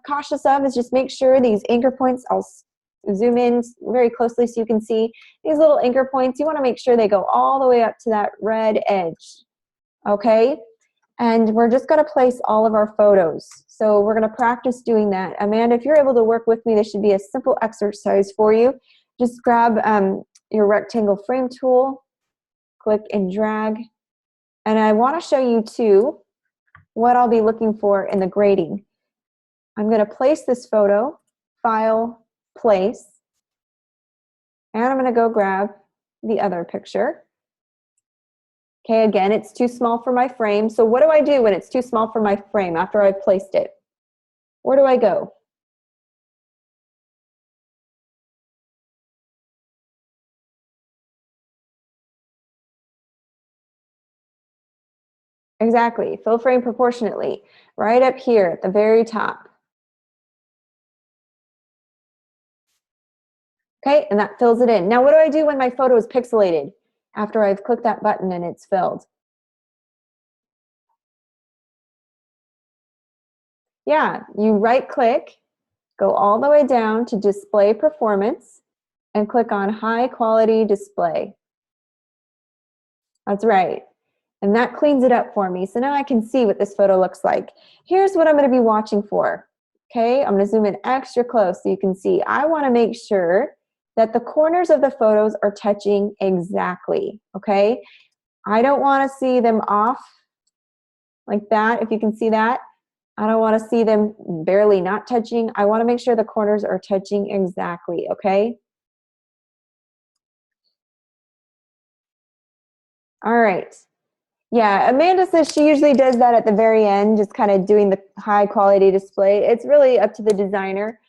cautious of is just make sure these anchor points, I'll zoom in very closely so you can see these little anchor points. You want to make sure they go all the way up to that red edge, okay? And we're just going to place all of our photos. So we're going to practice doing that. Amanda, if you're able to work with me, this should be a simple exercise for you. Just grab your rectangle frame tool, click and drag. And I want to show you too what I'll be looking for in the grading. I'm going to place this photo, file, place, and I'm going to go grab the other picture. Okay, again, it's too small for my frame. So what do I do when it's too small for my frame after I've placed it? Where do I go? Exactly, fill frame proportionately, right up here at the very top. Okay, and that fills it in. Now what do I do when my photo is pixelated after I've clicked that button and it's filled? Yeah, you right click, go all the way down to display performance, and click on high quality display. That's right. And that cleans it up for me. So now I can see what this photo looks like. Here's what I'm going to be watching for. Okay, I'm going to zoom in extra close so you can see. I want to make sure that the corners of the photos are touching exactly. Okay, I don't want to see them off like that, if you can see that. I don't want to see them barely not touching. I want to make sure the corners are touching exactly, okay? All right. Yeah, Amanda says she usually does that at the very end, just kind of doing the high quality display. It's really up to the designer.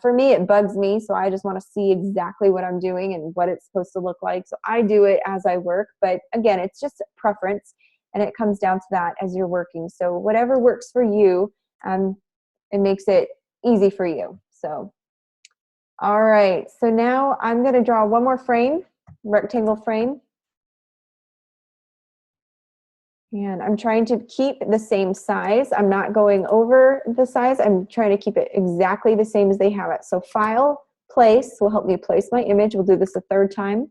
For me, it bugs me, so I just want to see exactly what I'm doing and what it's supposed to look like. So I do it as I work, but again, it's just preference, and it comes down to that as you're working. So whatever works for you, it makes it easy for you. So, all right, so now I'm going to draw one more frame, rectangle frame. And I'm trying to keep the same size. I'm not going over the size. I'm trying to keep it exactly the same as they have it. So file, place will help me place my image. We'll do this a third time.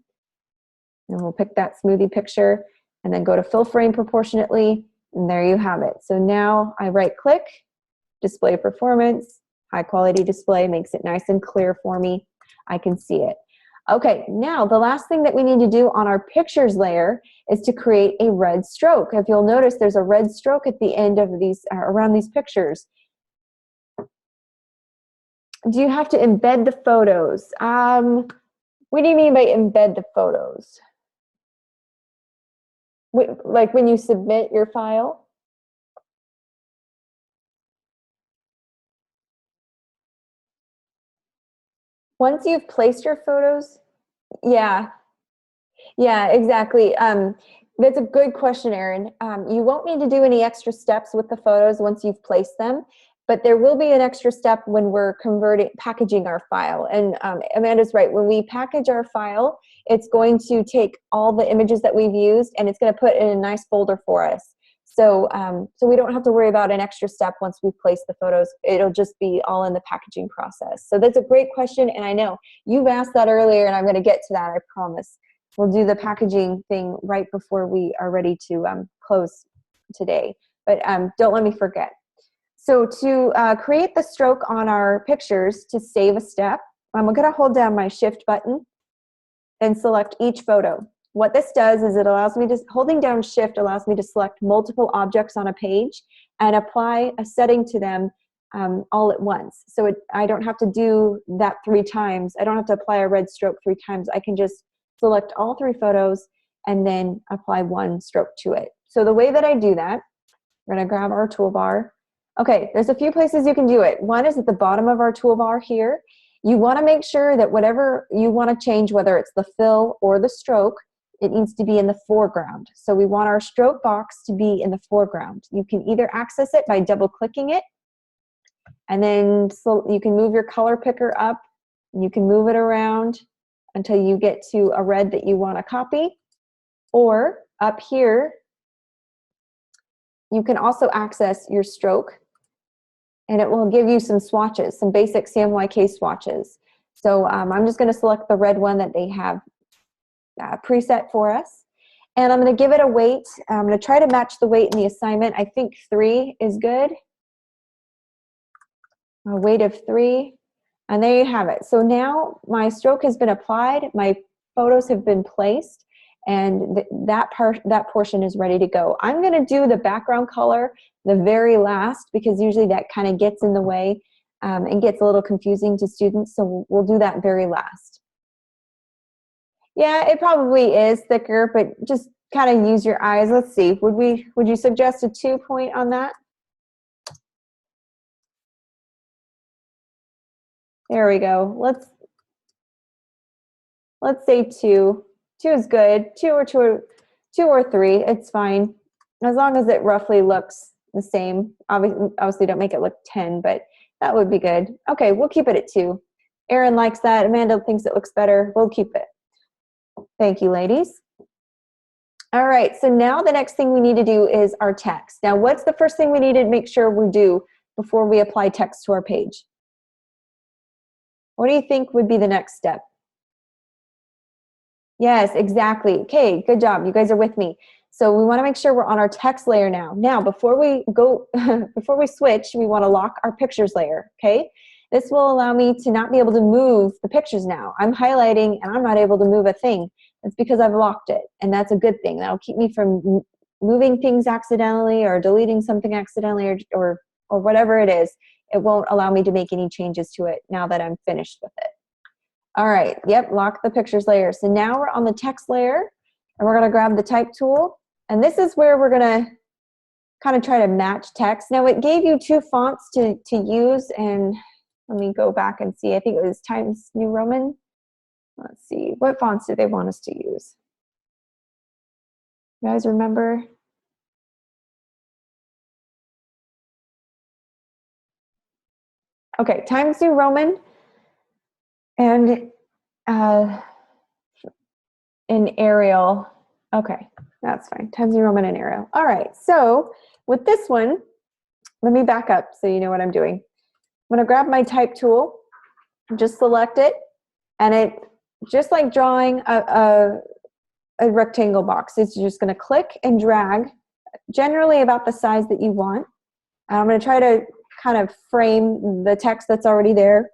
And we'll pick that smoothie picture and then go to fill frame proportionately. And there you have it. So now I right click, display performance, high quality display, makes it nice and clear for me. I can see it. Okay, now the last thing that we need to do on our pictures layer is to create a red stroke. If you'll notice, there's a red stroke at the end of these, around these pictures. Do you have to embed the photos? What do you mean by embed the photos? Like when you submit your file? Once you've placed your photos, yeah. Yeah, exactly. That's a good question, Erin. You won't need to do any extra steps with the photos once you've placed them. But there will be an extra step when we're packaging our file. And Amanda's right, when we package our file, it's going to take all the images that we've used and it's going to put it in a nice folder for us. So, so we don't have to worry about an extra step once we place the photos. It'll just be all in the packaging process. So that's a great question, and I know you've asked that earlier, and I'm going to get to that, I promise. We'll do the packaging thing right before we are ready to close today. But don't let me forget. So to create the stroke on our pictures, to save a step, I'm going to hold down my Shift button and select each photo. What this does is it allows me to, holding down Shift allows me to select multiple objects on a page and apply a setting to them all at once. So I don't have to do that 3 times. I don't have to apply a red stroke 3 times. I can just select all 3 photos and then apply 1 stroke to it. So the way that I do that, we're going to grab our toolbar. Okay, there's a few places you can do it. One is at the bottom of our toolbar here. You want to make sure that whatever you want to change, whether it's the fill or the stroke, it needs to be in the foreground. So we want our stroke box to be in the foreground. You can either access it by double-clicking it, and then so you can move your color picker up, and you can move it around until you get to a red that you want to copy. Or up here, you can also access your stroke, and it will give you some swatches, some basic CMYK swatches. So I'm just going to select the red one that they have preset for us. And I'm going to give it a weight. I'm going to try to match the weight in the assignment. I think 3 is good. A weight of 3. And there you have it. So now my stroke has been applied, my photos have been placed, and that portion is ready to go. I'm going to do the background color the very last because usually that kind of gets in the way and gets a little confusing to students. So we'll do that very last. Yeah, it probably is thicker, but just kind of use your eyes. Let's see. Would you suggest a 2 point on that? There we go. Let's say 2. 2 is good. 2 or 3, it's fine. As long as it roughly looks the same. Obviously don't make it look 10, but that would be good. Okay, we'll keep it at 2. Erin likes that. Amanda thinks it looks better. We'll keep it. Thank you, ladies. All right, so now the next thing we need to do is our text. Now, what's the first thing we need to make sure we do before we apply text to our page? What do you think would be the next step? Yes, exactly. Okay, good job. You guys are with me. So we want to make sure we're on our text layer now. Now, before we go, before we switch, we want to lock our pictures layer, okay? This will allow me to not be able to move the pictures now. I'm highlighting and I'm not able to move a thing. That's because I've locked it, and that's a good thing. That'll keep me from moving things accidentally or deleting something accidentally or whatever it is. It won't allow me to make any changes to it now that I'm finished with it. All right, yep, lock the pictures layer. So now we're on the text layer, and we're gonna grab the type tool, and this is where we're gonna kind of try to match text. Now it gave you 2 fonts to use, and let me go back and see. I think it was Times New Roman. Let's see, what fonts do they want us to use? You guys remember? Okay, Times New Roman and in Arial. Okay, that's fine. Times New Roman and Arial. All right, so with this one, let me back up so you know what I'm doing. I'm gonna grab my type tool, just select it, and it, just like drawing a rectangle box, it's just gonna click and drag, generally about the size that you want. And I'm gonna try to kind of frame the text that's already there.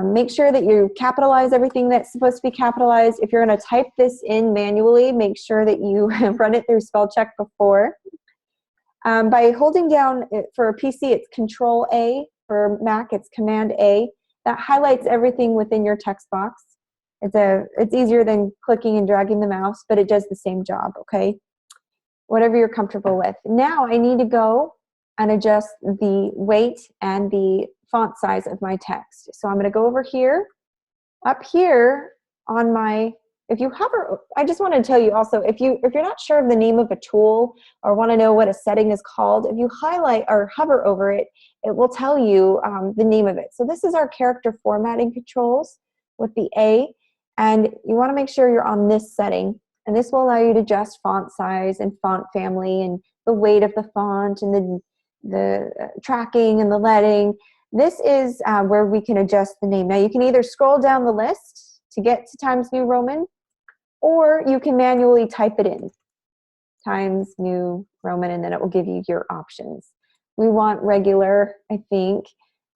Make sure that you capitalize everything that's supposed to be capitalized. If you're going to type this in manually, make sure that you run it through spell check before. By holding down, for a PC, it's Control A. For Mac, it's Command A. That highlights everything within your text box. It's easier than clicking and dragging the mouse, but it does the same job, okay? Whatever you're comfortable with. Now I need to go and adjust the weight and the font size of my text. So I'm going to go over here. Up here on my, if you hover, I just want to tell you also, if you're not sure of the name of a tool or want to know what a setting is called, if you highlight or hover over it, it will tell you the name of it. So this is our character formatting controls with the A, and you want to make sure you're on this setting. And this will allow you to adjust font size and font family and the weight of the font and the tracking and the leading. This is where we can adjust the name. Now you can either scroll down the list to get to Times New Roman, or you can manually type it in, Times New Roman, and then it will give you your options. We want regular, I think,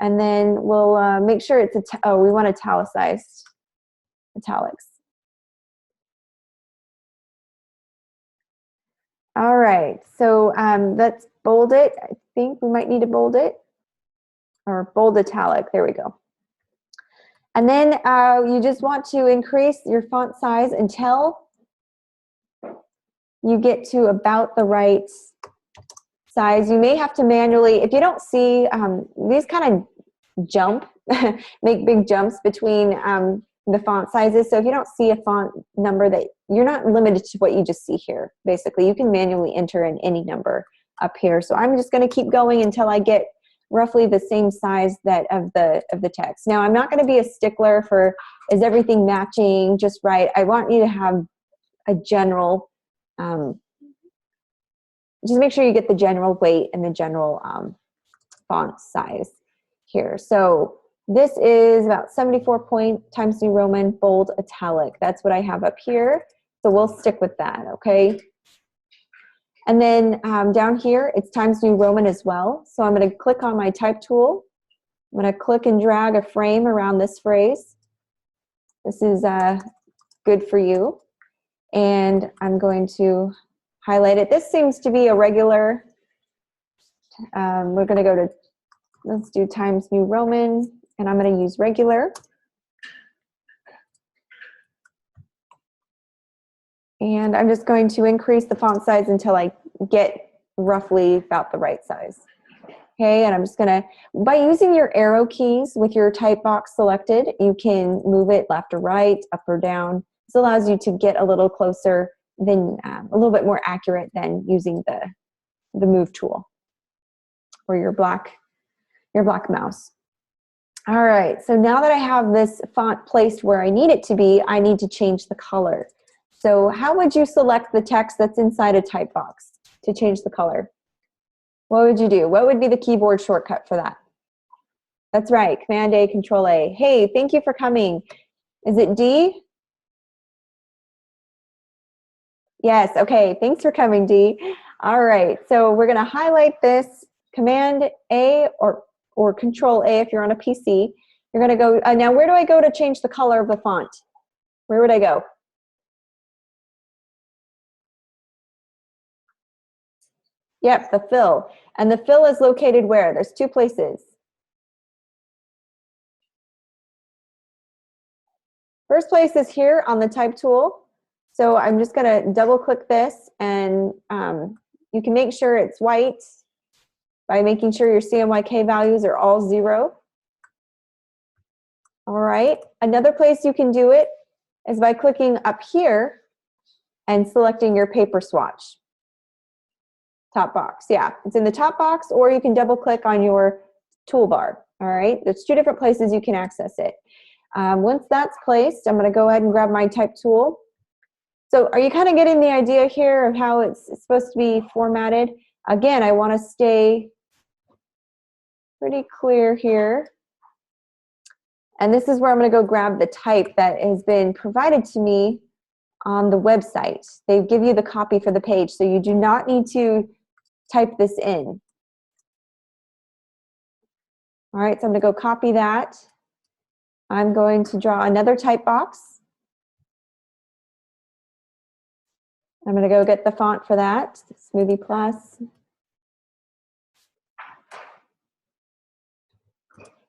and then we'll make sure it's, we want italicized, italics. All right, so let's bold it. I think we might need to bold it, or bold italic, there we go. And then you just want to increase your font size until you get to about the right size. You may have to manually, if you don't see, these kind of jump, make big jumps between the font sizes. So if you don't see a font number, that you're not limited to what you just see here. Basically, you can manually enter in any number up here. So I'm just going to keep going until I get roughly the same size that of the text. Now I'm not going to be a stickler for is everything matching just right. I want you to have a general, just make sure you get the general weight and the general font size here. So this is about 74 point Times New Roman bold italic. That's what I have up here. So we'll stick with that, okay? And then down here, it's Times New Roman as well. So I'm going to click on my type tool. I'm going to click and drag a frame around this phrase. This is good for you. And I'm going to highlight it. This seems to be a regular. We're going to go to, let's do Times New Roman, and I'm going to use regular. And I'm just going to increase the font size until I get roughly about the right size. Okay, and I'm just gonna, by using your arrow keys with your type box selected, you can move it left or right, up or down. This allows you to get a little closer than, a little bit more accurate than using the move tool or your black mouse. All right, so now that I have this font placed where I need it to be, I need to change the color. So how would you select the text that's inside a type box to change the color? What would you do? What would be the keyboard shortcut for that? That's right, Command A, Control A. Hey, thank you for coming. Is it D? Yes, okay, thanks for coming, D. All right, so we're gonna highlight this, Command A or Control A if you're on a PC. You're gonna go, now where do I go to change the color of the font? Where would I go? Yep, the fill. And the fill is located where? There's two places. First place is here on the type tool. So I'm just going to double click this, and you can make sure it's white by making sure your CMYK values are all 0. All right. Another place you can do it is by clicking up here and selecting your paper swatch. Top box, yeah, it's in the top box, or you can double click on your toolbar. All right, there's two different places you can access it. Once that's placed, I'm going to go ahead and grab my type tool. So are you kind of getting the idea here of how it's supposed to be formatted? Again, I want to stay pretty clear here. And this is where I'm going to go grab the type that has been provided to me on the website. They give you the copy for the page, so you do not need to type this in. All right, so I'm going to go copy that. I'm going to draw another type box. I'm going to go get the font for that, Smoothie Plus.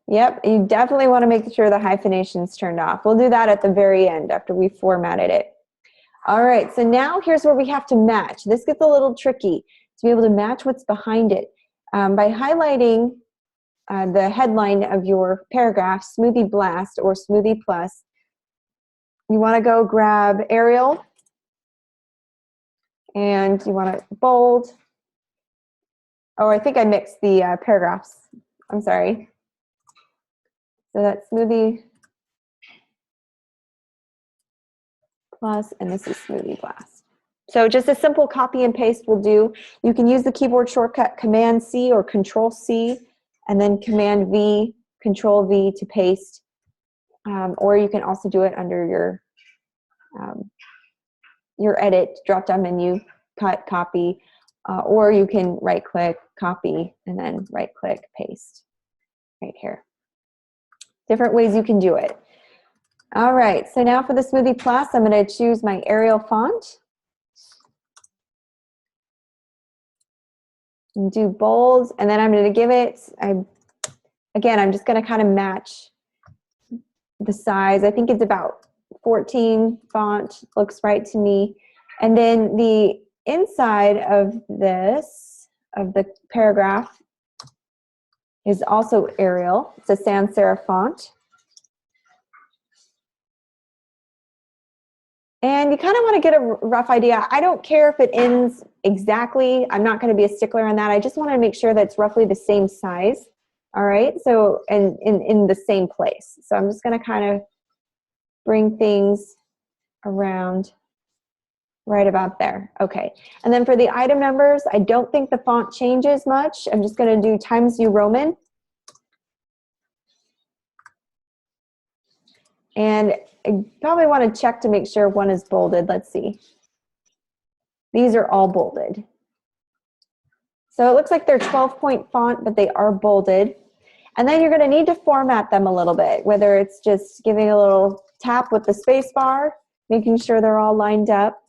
Yep, you definitely want to make sure the hyphenation's turned off. We'll do that at the very end after we formatted it. All right, so now here's where we have to match. This gets a little tricky to be able to match what's behind it. By highlighting the headline of your paragraph, Smoothie Blast or Smoothie Plus, you want to go grab Arial, and you want to bold. Oh, I think I mixed the paragraphs. I'm sorry. So that's Smoothie Plus, and this is Smoothie Blast. So just a simple copy and paste will do. You can use the keyboard shortcut Command C or Control C, and then Command V, Control V to paste. Or you can also do it under your edit drop-down menu, cut, copy, or you can right-click, copy, and then right-click, paste right here. Different ways you can do it. All right, so now for the Smoothie Plus, I'm going to choose my Arial font. And do bold, and then I'm going to give it, again, I'm just going to kind of match the size. I think it's about 14 font, looks right to me. And then the inside of this, of the paragraph, is also Arial. It's a sans serif font. And you kind of want to get a rough idea. I don't care if it ends exactly. I'm not going to be a stickler on that. I just want to make sure that it's roughly the same size. All right, so, and in the same place. So I'm just going to kind of bring things around right about there. Okay, and then for the item numbers, I don't think the font changes much. I'm just going to do Times New Roman. And I probably want to check to make sure one is bolded. Let's see. These are all bolded. So it looks like they're 12-point font, but they are bolded. And then you're going to need to format them a little bit, whether it's just giving a little tap with the space bar, making sure they're all lined up.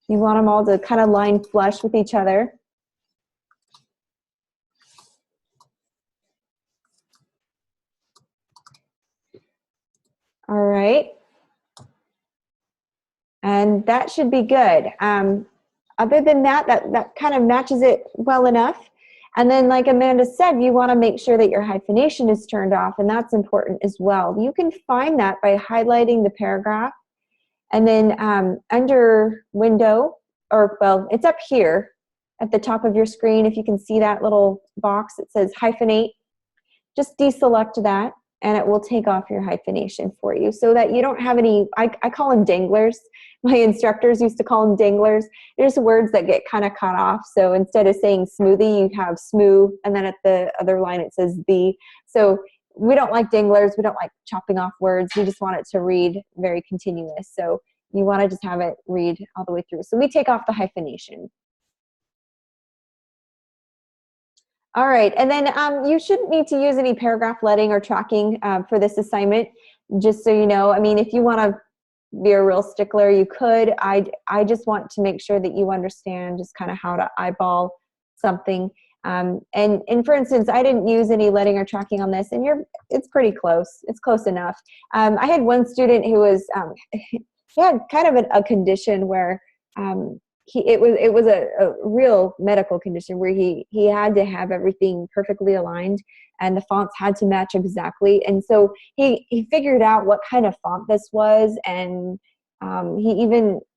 You want them all to kind of line flush with each other. All right. And that should be good. Other than that, that kind of matches it well enough. And then, like Amanda said, you want to make sure that your hyphenation is turned off, and that's important as well. You can find that by highlighting the paragraph, and then under Window, or well, it's up here at the top of your screen. If you can see that little box, it says hyphenate. Just deselect that, and it will take off your hyphenation for you so that you don't have any, I call them danglers. My instructors used to call them danglers. There's words that get kind of cut off. So instead of saying smoothie, you have smooth, and then at the other line it says the. So we don't like danglers. We don't like chopping off words. We just want it to read very continuous. So you want to just have it read all the way through. So we take off the hyphenation. All right, and then you shouldn't need to use any paragraph leading or tracking for this assignment, just so you know. I mean, if you want to be a real stickler, you could. I just want to make sure that you understand just kind of how to eyeball something. And for instance, I didn't use any leading or tracking on this, and it's pretty close. It's close enough. I had one student who was he had kind of a condition where it was a real medical condition where he had to have everything perfectly aligned, and the fonts had to match exactly. And so he figured out what kind of font this was, and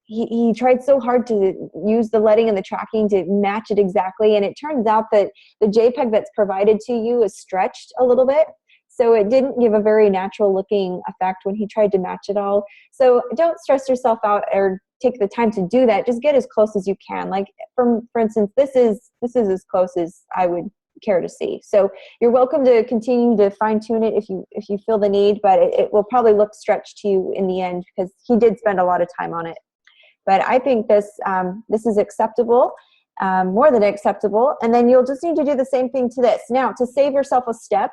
he tried so hard to use the leading and the tracking to match it exactly. And it turns out that the JPEG that's provided to you is stretched a little bit. So it didn't give a very natural looking effect when he tried to match it all. So don't stress yourself out or take the time to do that. Just get as close as you can. Like for instance, this is as close as I would care to see. So you're welcome to continue to fine tune it if you feel the need, but it will probably look stretched to you in the end because he did spend a lot of time on it. But I think this is acceptable, more than acceptable. And then you'll just need to do the same thing to this. Now, to save yourself a step,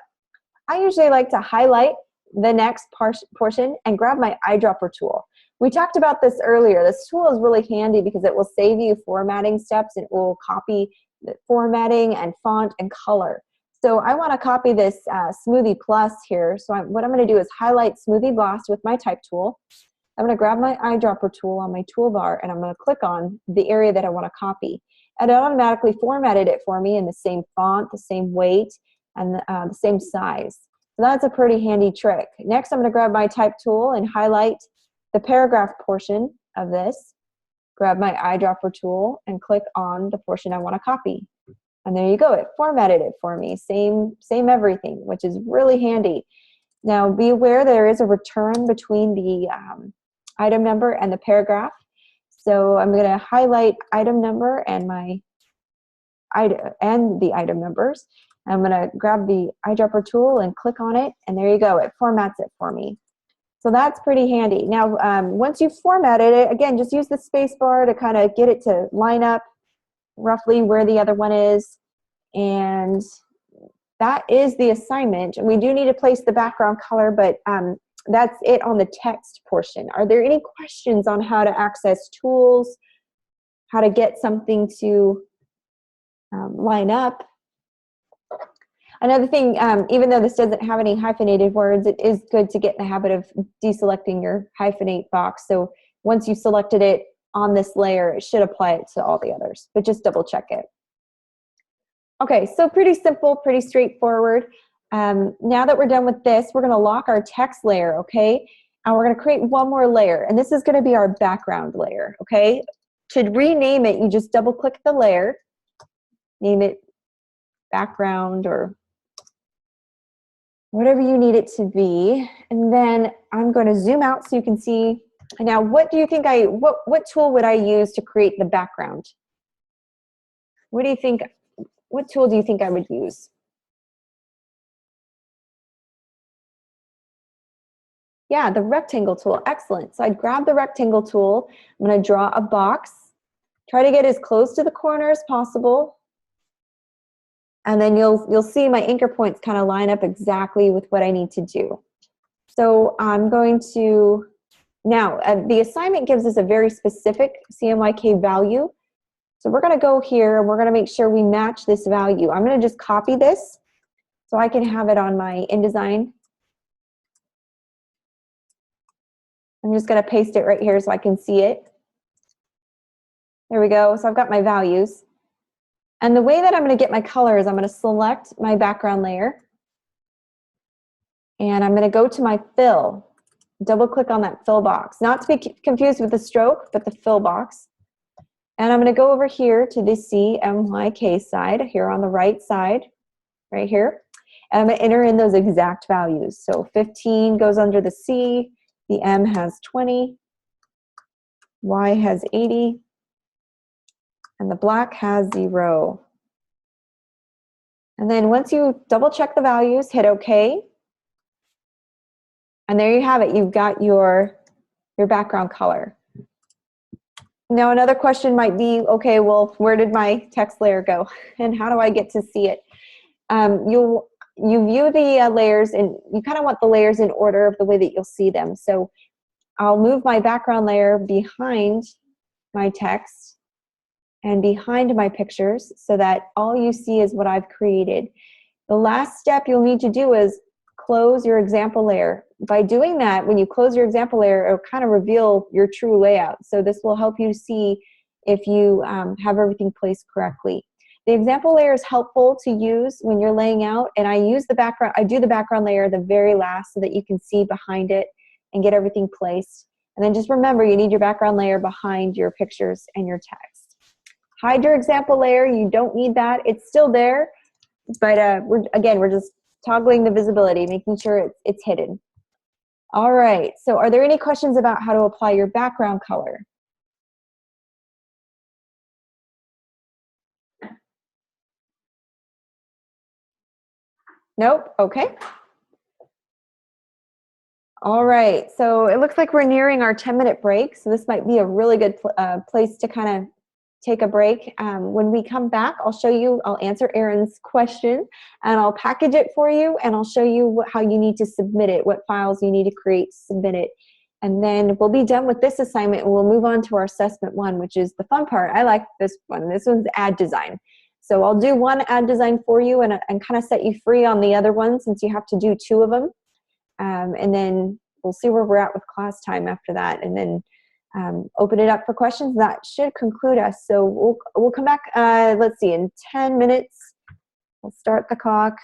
I usually like to highlight the next portion and grab my eyedropper tool. We talked about this earlier. This tool is really handy because it will save you formatting steps, and it will copy the formatting and font and color. So I want to copy this Smoothie Plus here. So what I'm going to do is highlight Smoothie Blast with my type tool. I'm going to grab my eyedropper tool on my toolbar, and I'm going to click on the area that I want to copy. And it automatically formatted it for me in the same font, the same weight, and the same size. So that's a pretty handy trick. Next, I'm going to grab my type tool and highlight the paragraph portion of this, grab my eyedropper tool and click on the portion I want to copy. And there you go, it formatted it for me, same everything, which is really handy. Now be aware there is a return between the item number and the paragraph. So I'm going to highlight item number and the item numbers. I'm going to grab the eyedropper tool and click on it, and there you go, it formats it for me. So that's pretty handy. Now once you've formatted it, again, just use the space bar to kind of get it to line up roughly where the other one is. And that is the assignment. We do need to place the background color, but that's it on the text portion. Are there any questions on how to access tools, how to get something to line up? Another thing, even though this doesn't have any hyphenated words, it is good to get in the habit of deselecting your hyphenate box. So once you've selected it on this layer, it should apply it to all the others, but just double check it. Okay, so pretty simple, pretty straightforward. Now that we're done with this, we're going to lock our text layer, okay? And we're going to create one more layer, and this is going to be our background layer, okay? To rename it, you just double click the layer, name it background or whatever you need it to be, and then I'm going to zoom out so you can see. Now, what do you think what tool would I use to create the background? What do you think? What tool do you think I would use? Yeah, the rectangle tool. Excellent. So I'd grab the rectangle tool. I'm going to draw a box. Try to get as close to the corner as possible. And then you'll see my anchor points kind of line up exactly with what I need to do. So I'm going to, now the assignment gives us a very specific CMYK value. So we're going to go here and we're going to make sure we match this value. I'm going to just copy this so I can have it on my InDesign. I'm just going to paste it right here so I can see it. There we go. So I've got my values. And the way that I'm going to get my color is I'm going to select my background layer. And I'm going to go to my fill. Double click on that fill box. Not to be confused with the stroke, but the fill box. And I'm going to go over here to the CMYK side, here on the right side, right here. And I'm going to enter in those exact values. So 15 goes under the C, the M has 20, Y has 80, and the black has 0. And then once you double check the values, hit OK. And there you have it. You've got your background color. Now another question might be, okay, well, where did my text layer go? And how do I get to see it? You view the layers, and you kind of want the layers in order of the way that you'll see them. So I'll move my background layer behind my text and behind my pictures so that all you see is what I've created. The last step you'll need to do is close your example layer. By doing that, when you close your example layer, it'll kind of reveal your true layout. So this will help you see if you have everything placed correctly. The example layer is helpful to use when you're laying out, and I do the background layer the very last so that you can see behind it and get everything placed. And then just remember, you need your background layer behind your pictures and your text. Hide your example layer. You don't need that. It's still there, but we're just toggling the visibility, making sure it's hidden. All right, so are there any questions about how to apply your background color? Nope, okay. All right, so it looks like we're nearing our 10-minute break, so this might be a really good place to kind of take a break. When we come back, I'll answer Erin's question, and I'll package it for you, and I'll show you how you need to submit it, what files you need to create to submit it. And then we'll be done with this assignment, and we'll move on to our assessment one, which is the fun part. I like this one. This one's ad design. So I'll do one ad design for you and kind of set you free on the other one since you have to do 2 of them. And then we'll see where we're at with class time after that, and then open it up for questions. That should conclude us. So we'll come back, let's see, in 10 minutes. We'll start the clock.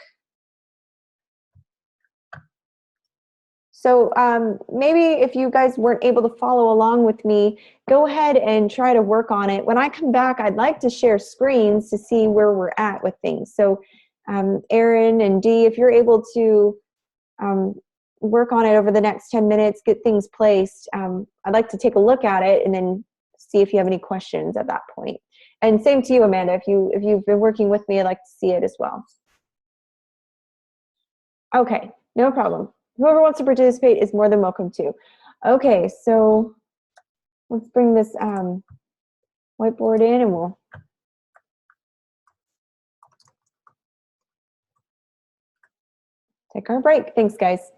So maybe if you guys weren't able to follow along with me, go ahead and try to work on it. When I come back, I'd like to share screens to see where we're at with things. So Erin and Dee, if you're able to work on it over the next 10 minutes, get things placed, I'd like to take a look at it and then see if you have any questions at that point. And same to you, Amanda. If you've been working with me, I'd like to see it as well. Okay, no problem. Whoever wants to participate is more than welcome to. Okay, so let's bring this whiteboard in and we'll take our break. Thanks, guys.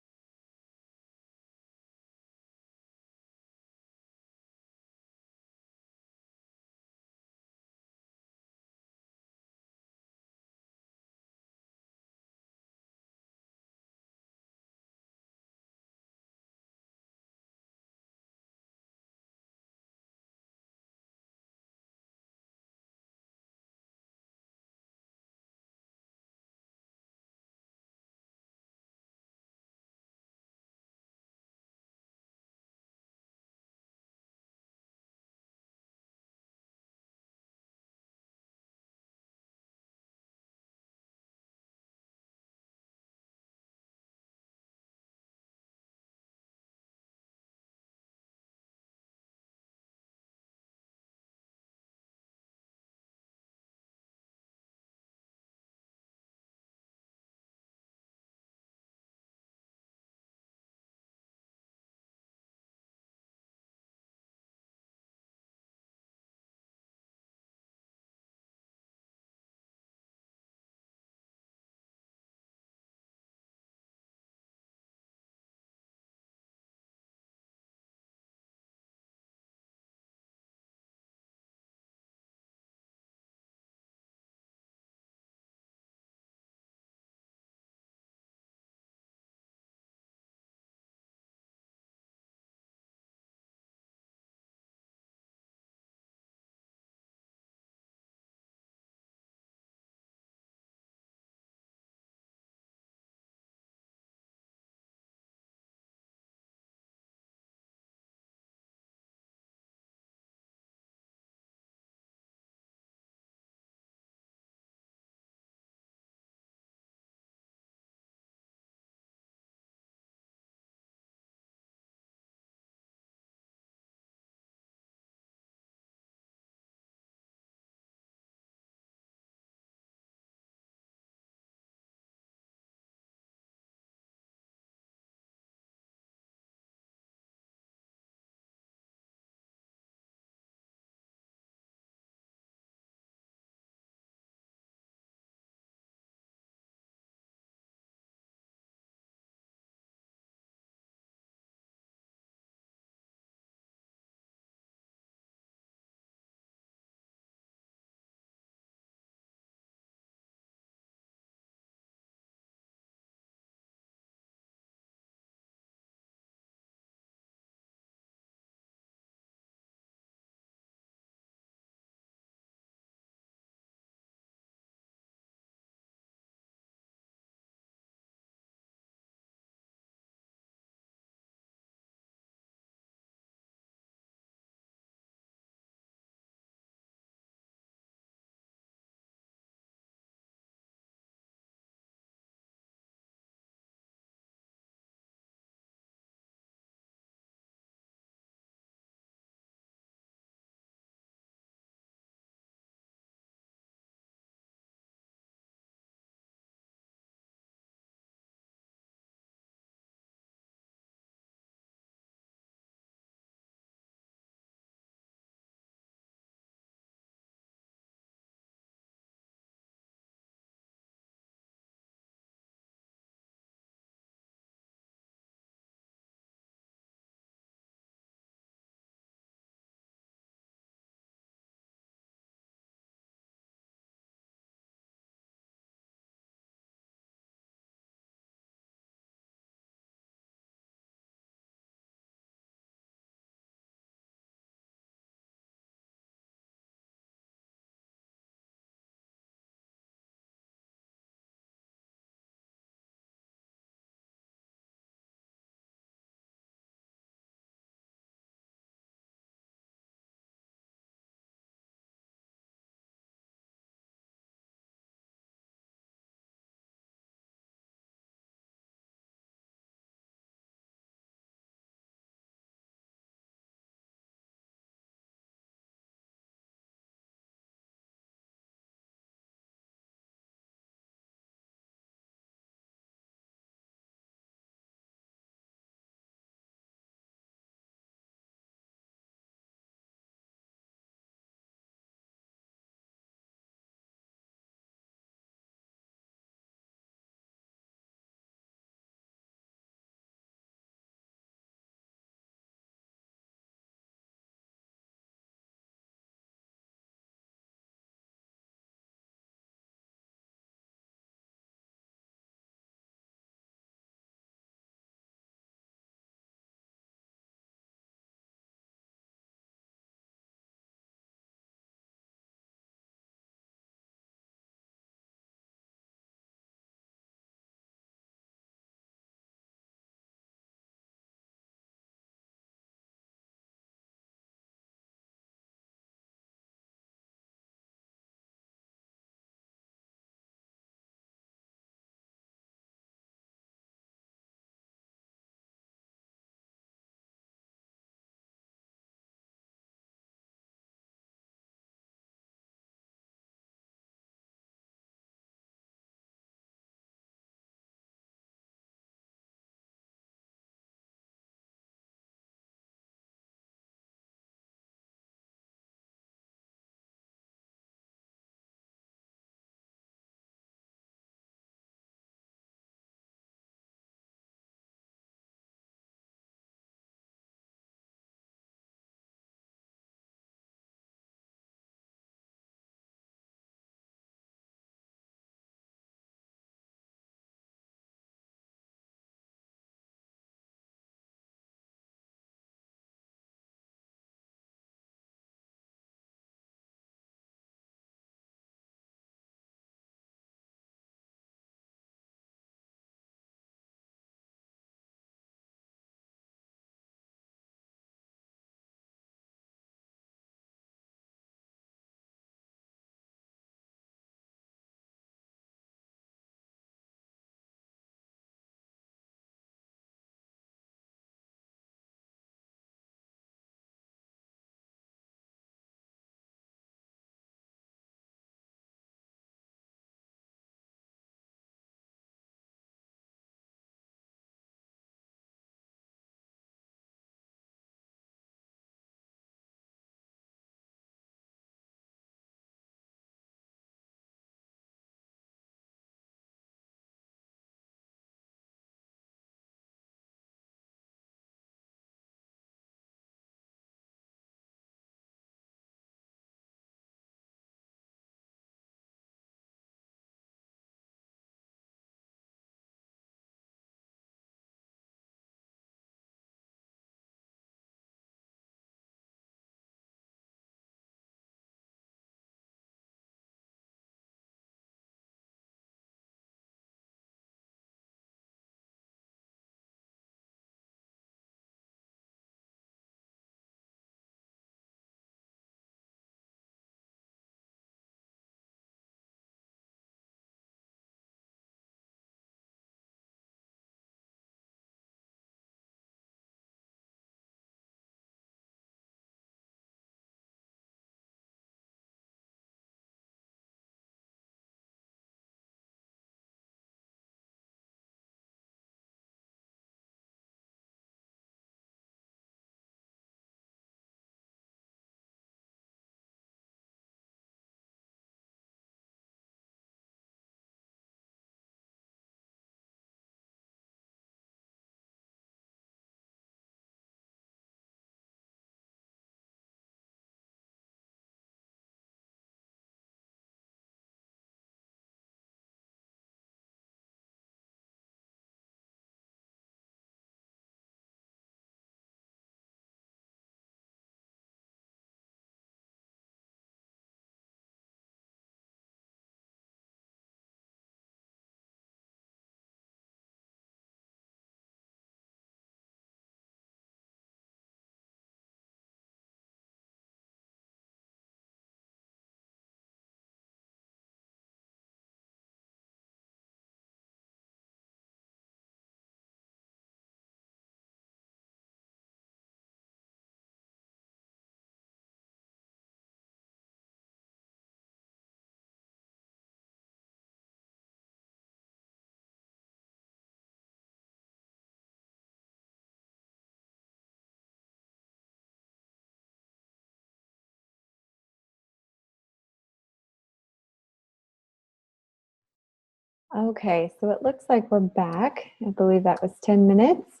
Okay, so it looks like we're back. I believe that was 10 minutes.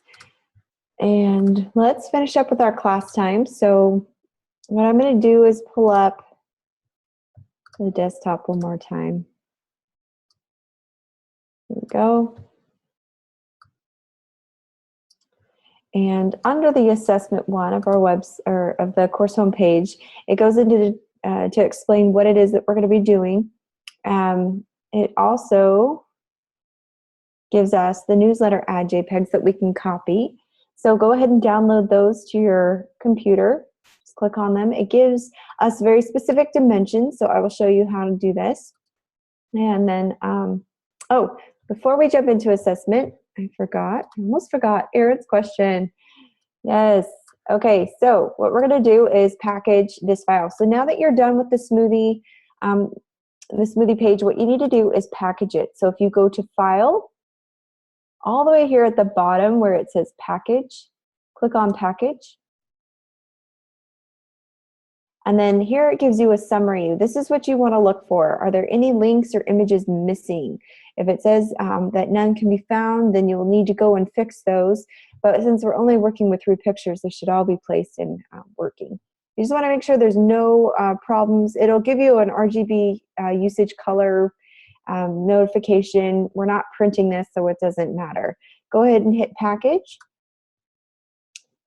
And let's finish up with our class time. So what I'm going to do is pull up the desktop one more time. Here we go. And under the assessment one of our or of the course homepage, it goes into to explain what it is that we're going to be doing. It also gives us the newsletter ad JPEGs that we can copy. So go ahead and download those to your computer. Just click on them. It gives us very specific dimensions, so I will show you how to do this. And then, oh, before we jump into assessment, I almost forgot Erin's question. Yes. Okay, so what we're going to do is package this file. So now that you're done with the Smoothie page, what you need to do is package it. So if you go to File, all the way here at the bottom where it says Package, click on Package. And then here it gives you a summary. This is what you want to look for. Are there any links or images missing? If it says that none can be found, then you'll need to go and fix those. But since we're only working with 3 pictures, they should all be placed in working. You just want to make sure there's no problems. It'll give you an RGB usage color notification. We're not printing this, so it doesn't matter. Go ahead and hit Package.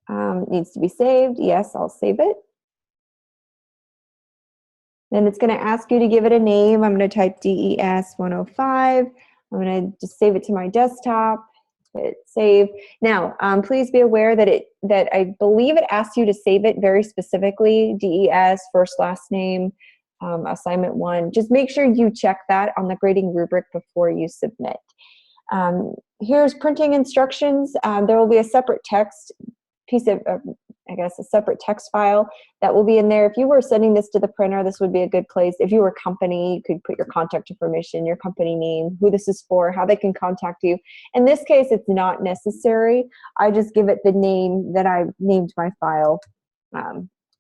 Needs to be saved. Yes, I'll save it. Then it's going to ask you to give it a name. I'm going to type DES 105. I'm going to just save it to my desktop. Hit save. Now, please be aware that I believe it asks you to save it very specifically. DES, first, last name, assignment 1. Just make sure you check that on the grading rubric before you submit. Here's printing instructions. There will be a separate text piece of, I guess, a separate text file that will be in there. If you were sending this to the printer, this would be a good place. If you were a company, you could put your contact information, your company name, who this is for, how they can contact you. In this case, it's not necessary. I just give it the name that I named my file.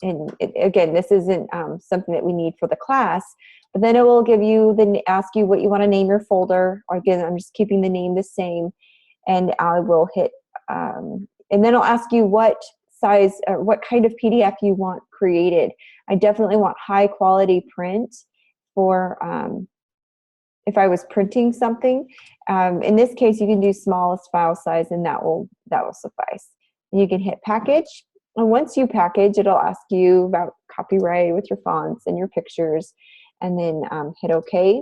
Again, this isn't something that we need for the class, but then it will give you, ask you what you want to name your folder. Or again, I'm just keeping the name the same, and I will hit, and then it'll ask you what size, what kind of PDF you want created. I definitely want high quality print for if I was printing something. In this case, you can do smallest file size, and that will suffice. And you can hit Package, and once you package, it'll ask you about copyright with your fonts and your pictures, and then hit OK.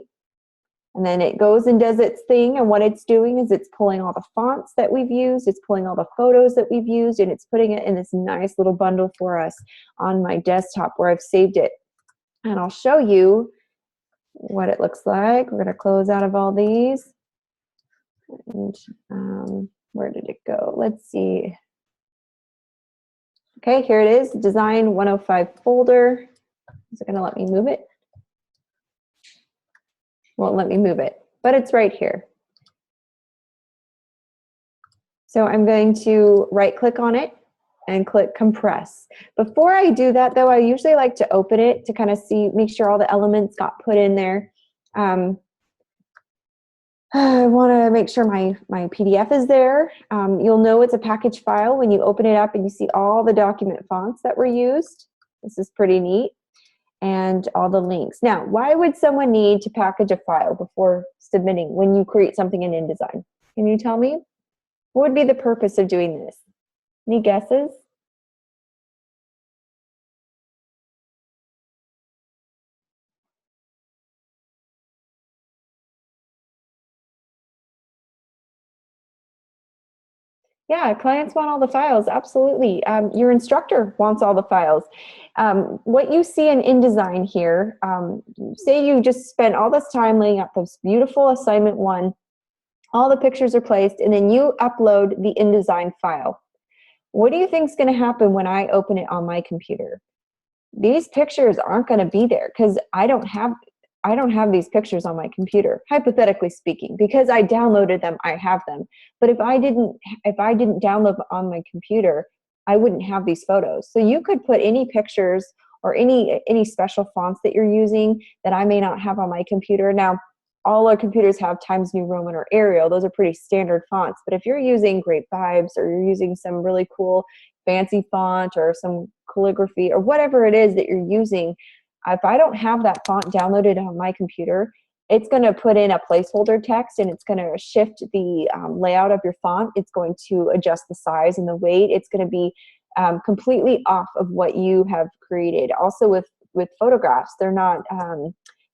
And then it goes and does its thing, and what it's doing is it's pulling all the fonts that we've used, it's pulling all the photos that we've used, and it's putting it in this nice little bundle for us on my desktop where I've saved it. And I'll show you what it looks like. We're going to close out of all these. And where did it go? Let's see. Okay, here it is, Design 105 folder. Is it going to let me move it? Won't let me move it, but it's right here. So I'm going to right click on it and click compress. Before I do that though, I usually like to open it to kind of see, make sure all the elements got put in there. I want to make sure my PDF is there. You'll know it's a package file when you open it up and you see all the document fonts that were used. This is pretty neat. And all the links. Now, why would someone need to package a file before submitting when you create something in InDesign? Can you tell me? What would be the purpose of doing this? Any guesses? Yeah, clients want all the files, absolutely. Your instructor wants all the files. What you see in InDesign here, say you just spent all this time laying out this beautiful assignment 1, all the pictures are placed, and then you upload the InDesign file. What do you think is going to happen when I open it on my computer? These pictures aren't going to be there because I don't have these pictures on my computer, hypothetically speaking. Because I downloaded them, I have them. But if I didn't download them on my computer, I wouldn't have these photos. So you could put any pictures or any special fonts that you're using that I may not have on my computer. Now, all our computers have Times New Roman or Arial. Those are pretty standard fonts. But if you're using Great Vibes, or you're using some really cool fancy font or some calligraphy or whatever it is that you're using, if I don't have that font downloaded on my computer, it's going to put in a placeholder text, and it's going to shift the layout of your font. It's going to adjust the size and the weight. It's going to be completely off of what you have created. Also with photographs, they're not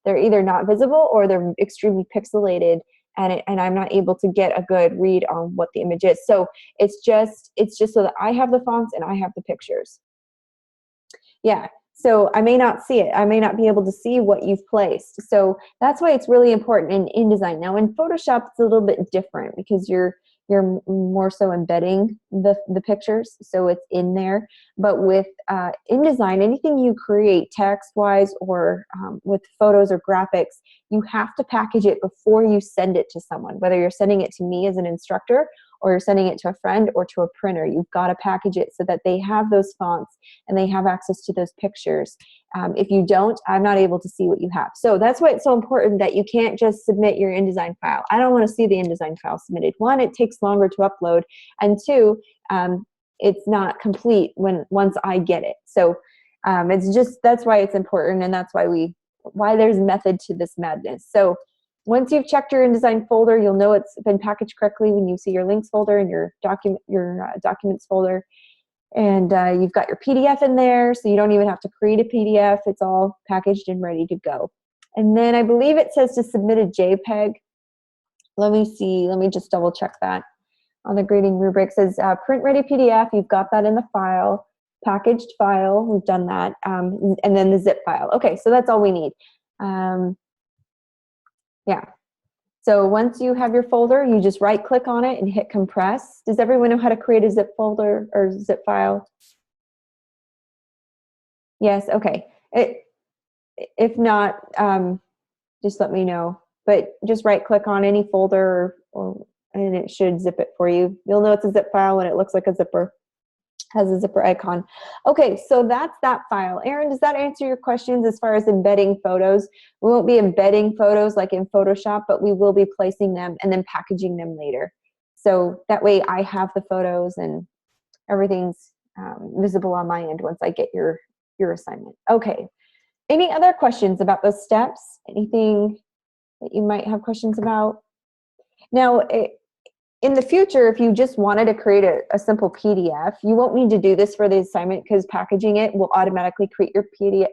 they're either not visible or they're extremely pixelated, and I'm not able to get a good read on what the image is. So it's just so that I have the fonts and I have the pictures. Yeah. So I may not see it. I may not be able to see what you've placed. So that's why it's really important in InDesign. Now in Photoshop, it's a little bit different because you're more so embedding the pictures, so it's in there. But with InDesign, anything you create text-wise or with photos or graphics, you have to package it before you send it to someone. Whether you're sending it to me as an instructor, or you're sending it to a friend or to a printer, you've got to package it so that they have those fonts and they have access to those pictures. If you don't, I'm not able to see what you have. So that's why it's so important that you can't just submit your InDesign file. I don't want to see the InDesign file submitted. One, it takes longer to upload, and two, it's not complete once I get it. So that's why it's important, and that's why there's method to this madness. So once you've checked your InDesign folder, you'll know it's been packaged correctly when you see your links folder and your documents folder. And you've got your PDF in there, so you don't even have to create a PDF. It's all packaged and ready to go. And then I believe it says to submit a JPEG. Let me see. Let me just double check that. On the grading rubric, it says print ready PDF. You've got that in the file. Packaged file. We've done that. And then the zip file. Okay, so that's all we need. Yeah. So once you have your folder, you just right click on it and hit compress. Does everyone know how to create a zip folder or zip file? Yes, okay. If not, just let me know. But just right click on any folder and it should zip it for you. You'll know it's a zip file when it looks like a zipper. Has a zipper icon. Okay, so that's that file. Erin, does that answer your questions as far as embedding photos? We won't be embedding photos like in Photoshop, but we will be placing them and then packaging them later. So that way I have the photos and everything's visible on my end once I get your assignment. Okay, any other questions about those steps? Anything that you might have questions about? Now, in the future, if you just wanted to create a simple PDF, you won't need to do this for the assignment because packaging it will automatically create your PDF.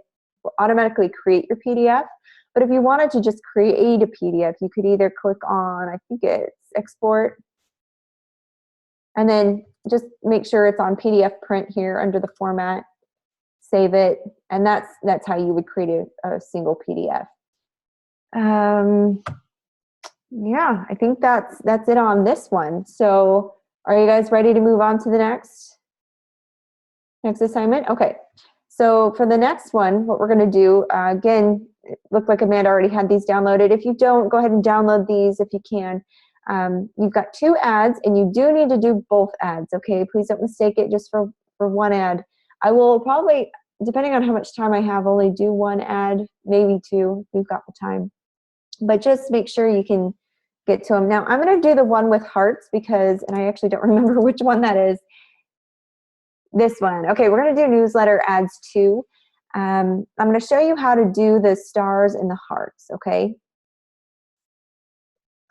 But if you wanted to just create a PDF, you could either click on, I think it's export, and then just make sure it's on PDF print here under the format, save it, and that's how you would create a single PDF. Yeah, I think that's it on this one. So are you guys ready to move on to the next assignment? Okay. So for the next one, what we're going to do, again, it looked like Amanda already had these downloaded. If you don't, go ahead and download these if you can. You've got 2 ads, and you do need to do both ads, okay? Please don't mistake it just for one ad. I will probably, depending on how much time I have, only do 1 ad, maybe 2 if we've got the time. But just make sure you can get to them. Now, I'm going to do the one with hearts because, and I actually don't remember which one that is. This one. Okay, we're going to do newsletter ads too. I'm going to show you how to do the stars and the hearts, okay?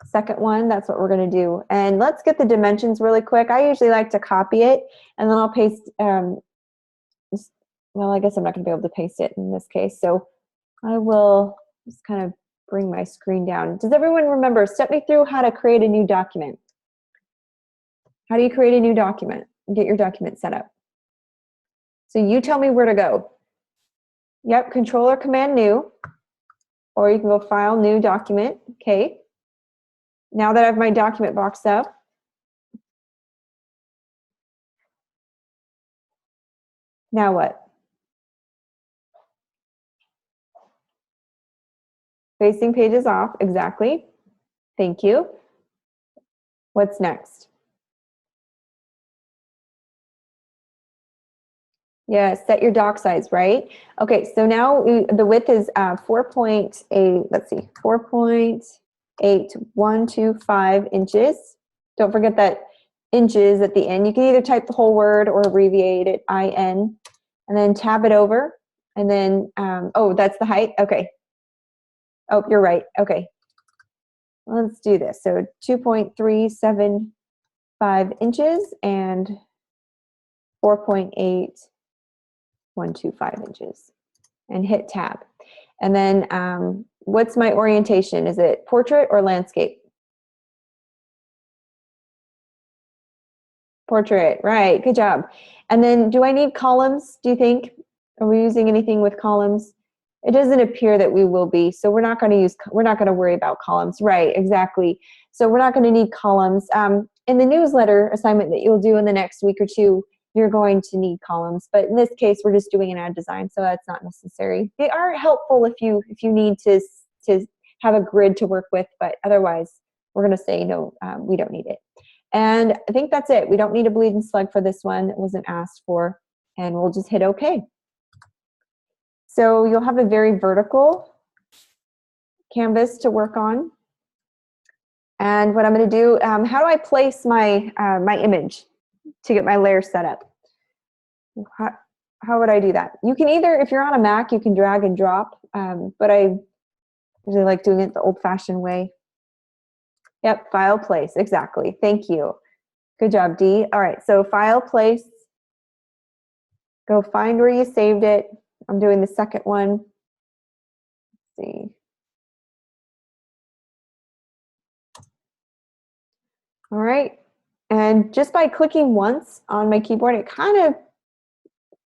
Second one, that's what we're going to do. And let's get the dimensions really quick. I usually like to copy it, and then I'll paste, well, I guess I'm not going to be able to paste it in this case. So I will just kind of bring my screen down. Does everyone remember? Step me through how to create a new document. How do you create a new document? Get your document set up. So you tell me where to go. Yep, Control or Command New, or you can go File, New Document. Okay. Now that I have my document box up, now what? Facing pages off, exactly. Thank you. What's next? Yeah, set your doc size, right? Okay, so now the width is 4.8, let's see, 4 point, 4.8125 inches. Don't forget that inches at the end. You can either type the whole word or abbreviate it, IN, and then tab it over. And then, oh, that's the height? Okay. Oh, you're right. Okay. Let's do this. So 2.375 inches and 4.8125 inches. And hit tab. And then what's my orientation? Is it portrait or landscape? Portrait, right, good job. And then do I need columns, do you think? Are we using anything with columns? It doesn't appear that we will be, so we're not going to worry about columns. Right, exactly. So we're not going to need columns. In the newsletter assignment that you'll do in the next week or two, you're going to need columns, but in this case, we're just doing an ad design, so that's not necessary. They are helpful if you need to have a grid to work with, but otherwise, we're going to say no, we don't need it. And I think that's it. We don't need a bleeding slug for this one. It wasn't asked for, and we'll just hit OK. So you'll have a very vertical canvas to work on. And what I'm going to do, how do I place my my image to get my layer set up? How would I do that? You can either, if you're on a Mac, you can drag and drop, but I usually like doing it the old-fashioned way. Yep, file place, exactly. Thank you. Good job, Dee. All right, so file place. Go find where you saved it. I'm doing the second one. Let's see. All right, and just by clicking once on my keyboard, it kind of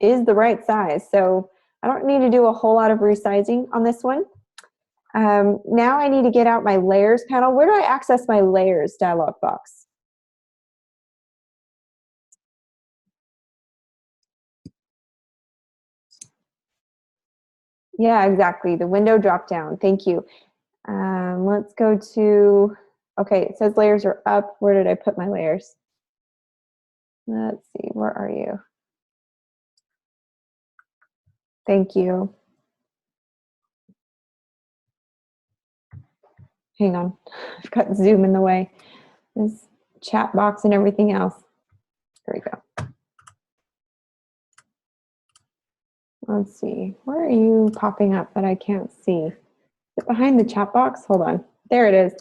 is the right size. So I don't need to do a whole lot of resizing on this one. Now I need to get out my layers panel. Where do I access my layers dialog box? Yeah, exactly. The window drop down. Thank you. Let's go to, okay, it says layers are up. Where did I put my layers? Let's see, where are you? Thank you. Hang on, I've got Zoom in the way. This chat box and everything else. There we go. Let's see, where are you popping up that I can't see? Is it behind the chat box? Hold on, there it is.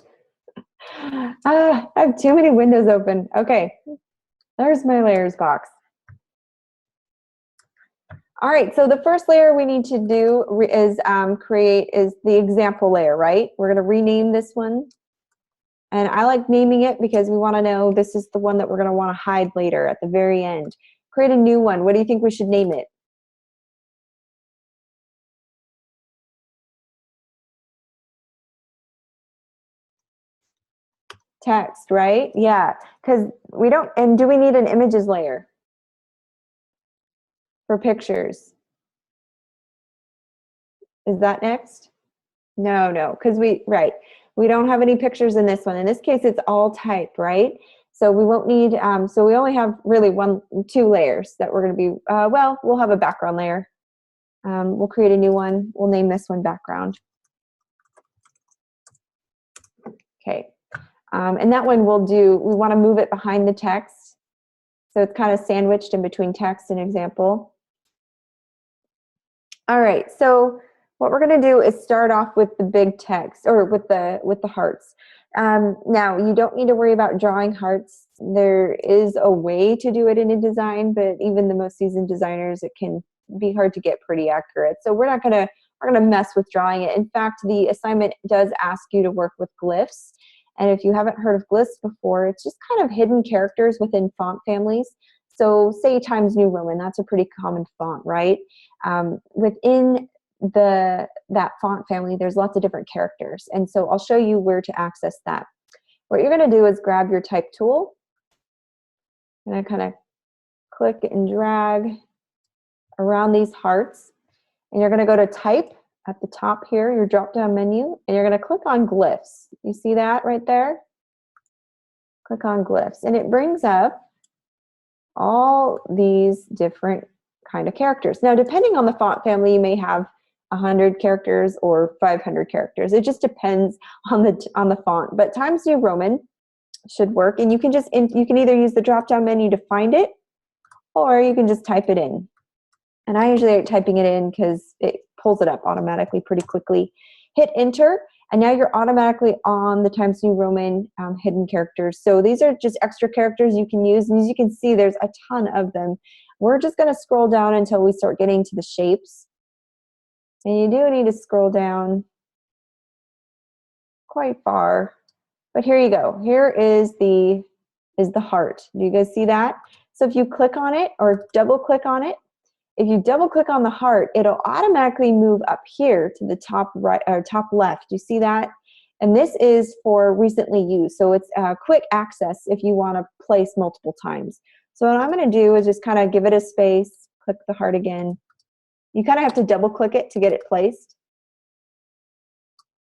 I have too many windows open. Okay, there's my layers box. All right, so the first layer we need to do is create the example layer, right? We're going to rename this one. And I like naming it because we want to know this is the one that we're going to want to hide later at the very end. Create a new one. What do you think we should name it? Text, right? Yeah, because we don't, and do we need an images layer for pictures? Is that next? No, because we don't have any pictures in this one. In this case, it's all type, right? So we won't need, so we only have really two layers that we're going to be, well, we'll have a background layer. We'll create a new one. We'll name this one background. Okay. And that one we want to move it behind the text. So it's kind of sandwiched in between text and example. All right, so what we're going to do is start off with the big text, or with the hearts. Now, you don't need to worry about drawing hearts. There is a way to do it in InDesign, but even the most seasoned designers, it can be hard to get pretty accurate. So we're going to mess with drawing it. In fact, the assignment does ask you to work with glyphs. And if you haven't heard of glyphs before, it's just kind of hidden characters within font families. So say Times New Roman, that's a pretty common font, right? Within that font family, there's lots of different characters. And so I'll show you where to access that. What you're going to do is grab your type tool. And I kind of click and drag around these hearts. And you're going to go to type at the top here, your drop-down menu, and you're going to click on glyphs. You see that right there? Click on glyphs. And it brings up all these different kind of characters. Now, depending on the font family, you may have 100 characters or 500 characters. It just depends on the font. But Times New Roman should work, and you can either use the drop-down menu to find it, or you can just type it in. And I usually like typing it in because it pulls it up automatically pretty quickly. Hit enter, and now you're automatically on the Times New Roman hidden characters. So these are just extra characters you can use, and as you can see, there's a ton of them. We're just going to scroll down until we start getting to the shapes. And you do need to scroll down quite far. But here you go. Here is the heart. Do you guys see that? So if you click on it or double click on it, if you double click on the heart, it'll automatically move up here to the top right or top left. You see that? And this is for recently used. So it's quick access if you want to place multiple times. So what I'm going to do is just kind of give it a space, click the heart again. You kind of have to double click it to get it placed.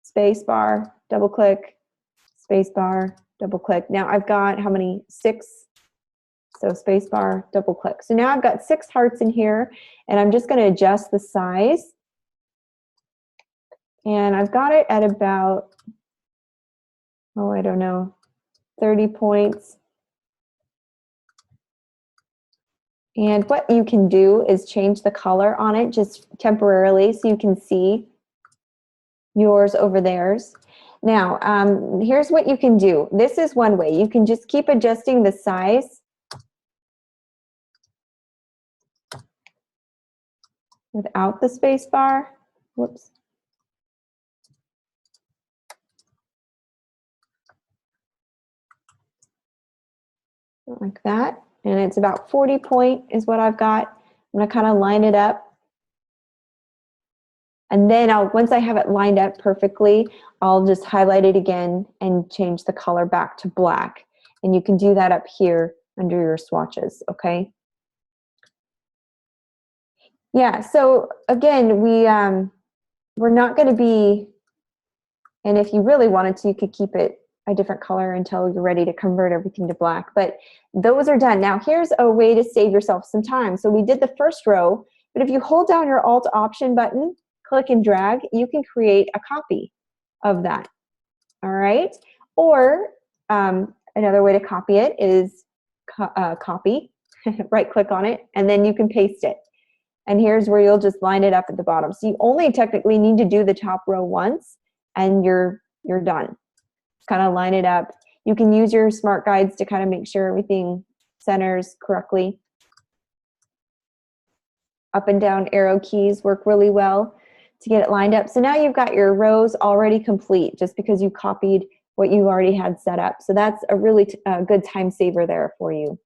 Space bar, double click, space bar, double click. Now I've got how many? 6. So space bar, double click. So now I've got 6 hearts in here, and I'm just going to adjust the size. And I've got it at about, oh, I don't know, 30 points. And what you can do is change the color on it just temporarily so you can see yours over theirs. Now, here's what you can do. This is one way. You can just keep adjusting the size without the space bar. Whoops. Like that. And it's about 40 point is what I've got. I'm going to kind of line it up. And then once I have it lined up perfectly, I'll just highlight it again and change the color back to black. And you can do that up here under your swatches, okay? Yeah, so again, we're not going to be, and if you really wanted to, you could keep it a different color until you're ready to convert everything to black. But those are done. Now here's a way to save yourself some time. So we did the first row, but if you hold down your Alt Option button, click and drag, you can create a copy of that. All right. Or another way to copy it is copy, right click on it, and then you can paste it. And here's where you'll just line it up at the bottom. So you only technically need to do the top row once and you're done. Kind of line it up. You can use your smart guides to kind of make sure everything centers correctly. Up and down arrow keys work really well to get it lined up. So now you've got your rows already complete just because you copied what you already had set up. So that's a really good time saver there for you.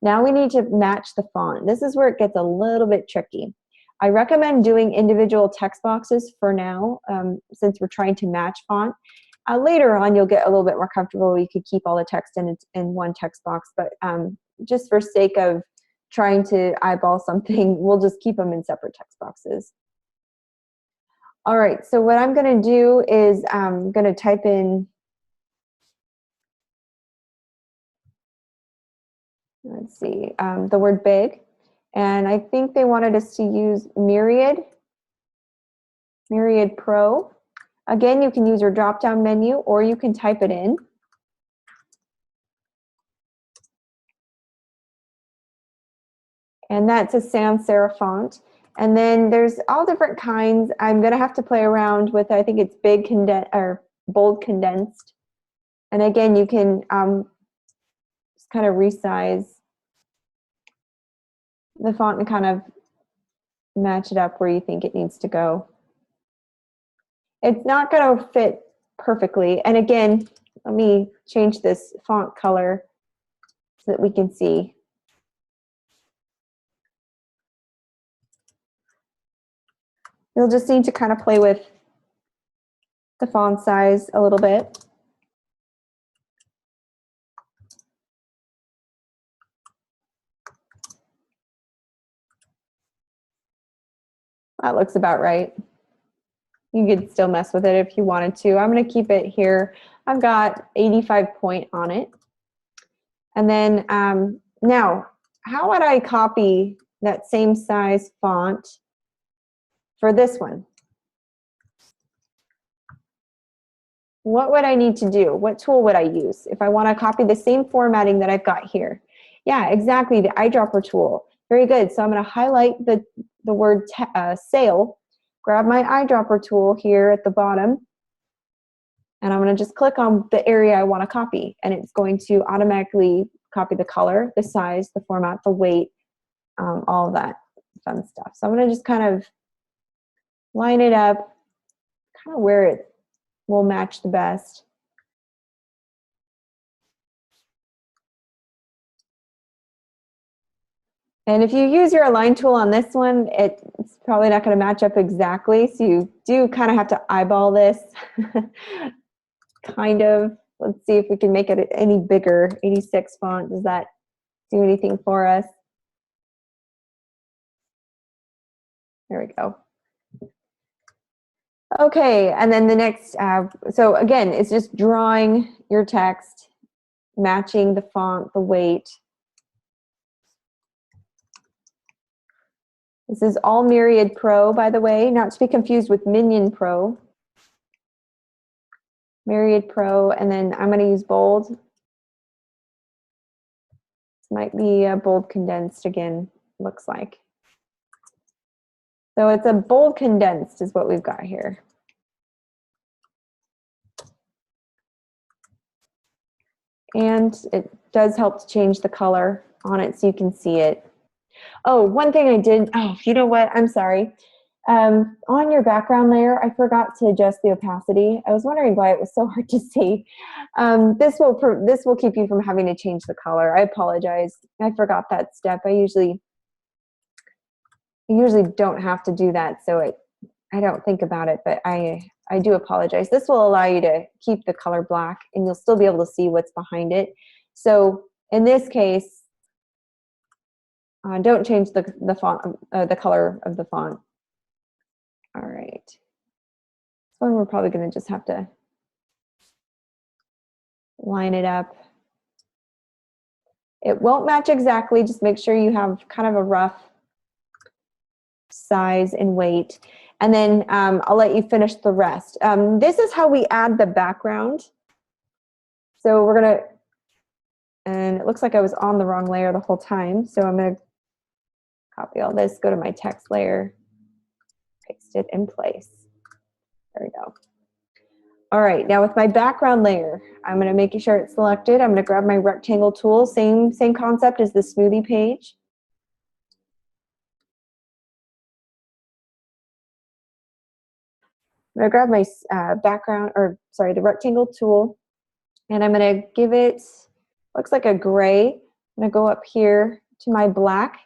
Now we need to match the font. This is where it gets a little bit tricky. I recommend doing individual text boxes for now, since we're trying to match font. Later on, you'll get a little bit more comfortable. You could keep all the text in one text box, but just for sake of trying to eyeball something, we'll just keep them in separate text boxes. All right, so what I'm going to do is I'm going to type in, let's see, the word big. And I think they wanted us to use Myriad Pro. Again, you can use your drop-down menu or you can type it in. And that's a sans serif font. And then there's all different kinds. I'm going to have to play around with, I think it's big or bold condensed. And again, you can just kind of resize the font and kind of match it up where you think it needs to go. It's not going to fit perfectly. And again, let me change this font color so that we can see. You'll just need to kind of play with the font size a little bit. That looks about right. You could still mess with it if you wanted to. I'm going to keep it here. I've got 85 point on it. And then now, how would I copy that same size font for this one? what would I need to do? What tool would I use if I want to copy the same formatting that I've got here? Yeah, exactly, the eyedropper tool. Very good. So I'm going to highlight the word sale, grab my eyedropper tool here at the bottom, and I'm going to just click on the area I want to copy, and it's going to automatically copy the color, the size, the format, the weight, all of that fun stuff. So I'm going to just kind of line it up, kind of where it will match the best. And if you use your align tool on this one, it's probably not going to match up exactly. So you do kind of have to eyeball this. Kind of. Let's see if we can make it any bigger. 86 font. Does that do anything for us? There we go. Okay, and then the next, so again, it's just drawing your text, matching the font, the weight. This is all Myriad Pro, by the way, not to be confused with Minion Pro. Myriad Pro, and then I'm going to use bold. This might be bold condensed again, looks like. So it's a bold condensed is what we've got here. And it does help to change the color on it so you can see it. Oh, one thing I did, oh, you know what, I'm sorry. On your background layer, I forgot to adjust the opacity. I was wondering why it was so hard to see. This will keep you from having to change the color. I apologize. I forgot that step. I usually don't have to do that, so I don't think about it, but I do apologize. This will allow you to keep the color black, and you'll still be able to see what's behind it. So in this case, don't change the font, the color of the font. All right. This one we're probably going to just have to line it up. It won't match exactly. Just make sure you have kind of a rough size and weight. And then I'll let you finish the rest. This is how we add the background. So we're going to, and it looks like I was on the wrong layer the whole time. So I'm going to copy all this, go to my text layer, paste it in place. There we go. All right, now with my background layer, I'm going to make sure it's selected. I'm going to grab my rectangle tool, same concept as the smoothie page. I'm going to grab my background, or sorry, the rectangle tool, and I'm going to give it, looks like a gray. I'm going to go up here to my black,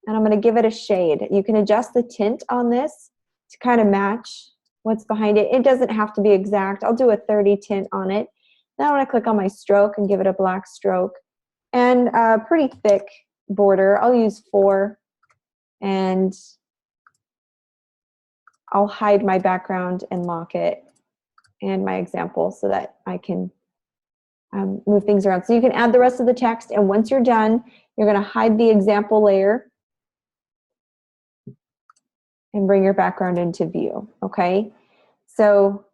and I'm going to give it a shade. You can adjust the tint on this to kind of match what's behind it. It doesn't have to be exact. I'll do a 30 tint on it. Now I want to click on my stroke and give it a black stroke. And a pretty thick border. I'll use 4. And I'll hide my background and lock it and my example so that I can move things around. So you can add the rest of the text, and once you're done, you're going to hide the example layer and bring your background into view, okay? So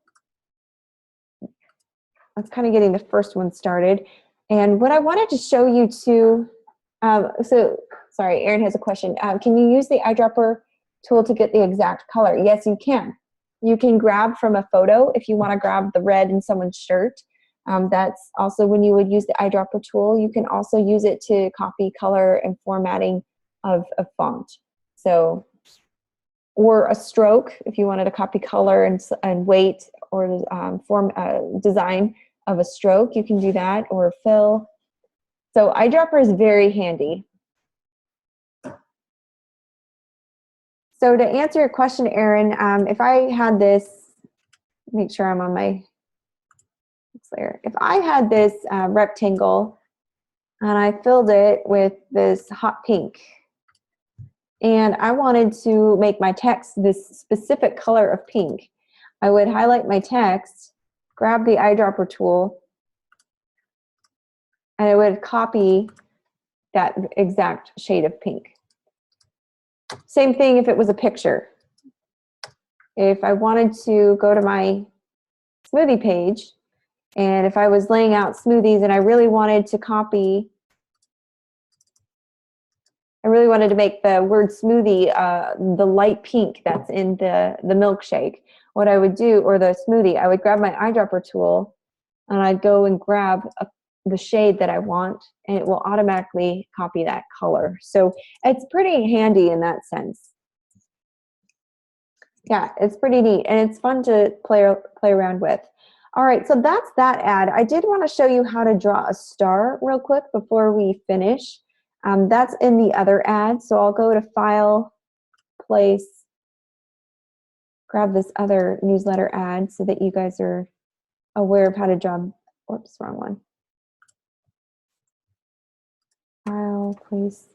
that's kind of getting the first one started. And what I wanted to show you too, so sorry, Erin has a question. Can you use the eyedropper tool to get the exact color? Yes, you can. You can grab from a photo if you want to grab the red in someone's shirt. That's also when you would use the eyedropper tool. You can also use it to copy color and formatting of a font. So, or a stroke if you wanted to copy color and weight or design of a stroke, you can do that, or fill. So eyedropper is very handy. So to answer your question, Erin, if I had this, make sure I'm on my layer. If I had this rectangle and I filled it with this hot pink, and I wanted to make my text this specific color of pink, I would highlight my text, grab the eyedropper tool, and I would copy that exact shade of pink. Same thing if it was a picture. If I wanted to go to my smoothie page, And if I was laying out smoothies and I really wanted to copy, I really wanted to make the word smoothie the light pink that's in the milkshake, what I would do, or the smoothie, I would grab my eyedropper tool and I'd go and grab the shade that I want, and it will automatically copy that color. So it's pretty handy in that sense. Yeah, it's pretty neat, and it's fun to play around with. All right, so that's that ad. I did want to show you how to draw a star real quick before we finish. That's in the other ad, so I'll go to File, Place, grab this other newsletter ad so that you guys are aware of how to draw. Whoops, wrong one. File, Place.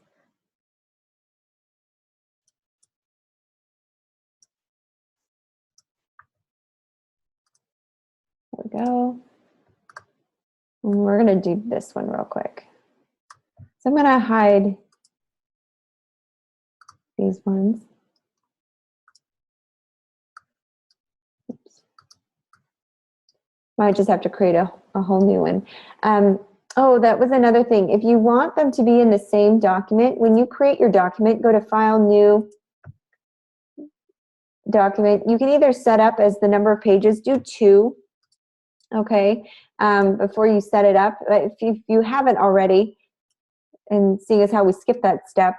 There we go. And we're going to do this one real quick. So I'm going to hide these ones. Oops. Might just have to create a whole new one. Oh, that was another thing. If you want them to be in the same document, when you create your document, go to File, New, Document. You can either set up as the number of pages, do 2, okay, before you set it up. But if you haven't already, and seeing as how we skipped that step,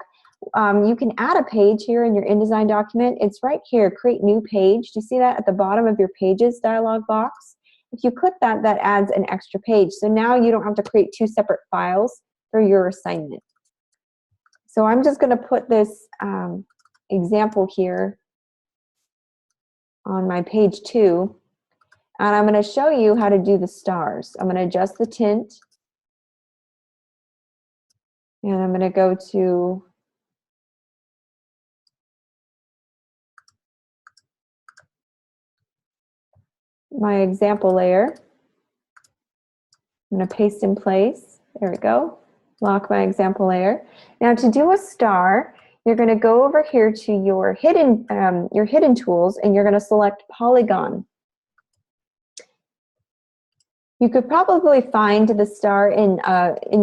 you can add a page here in your InDesign document. It's right here, Create New Page. Do you see that at the bottom of your Pages dialog box? If you click that, that adds an extra page. So now you don't have to create 2 separate files for your assignment. So I'm just going to put this example here on my page 2, and I'm going to show you how to do the stars. I'm going to adjust the tint, and I'm going to go to my example layer. I'm going to paste in place. There we go. Lock my example layer. Now to do a star, you're going to go over here to your hidden tools, and you're going to select polygon. You could probably find the star in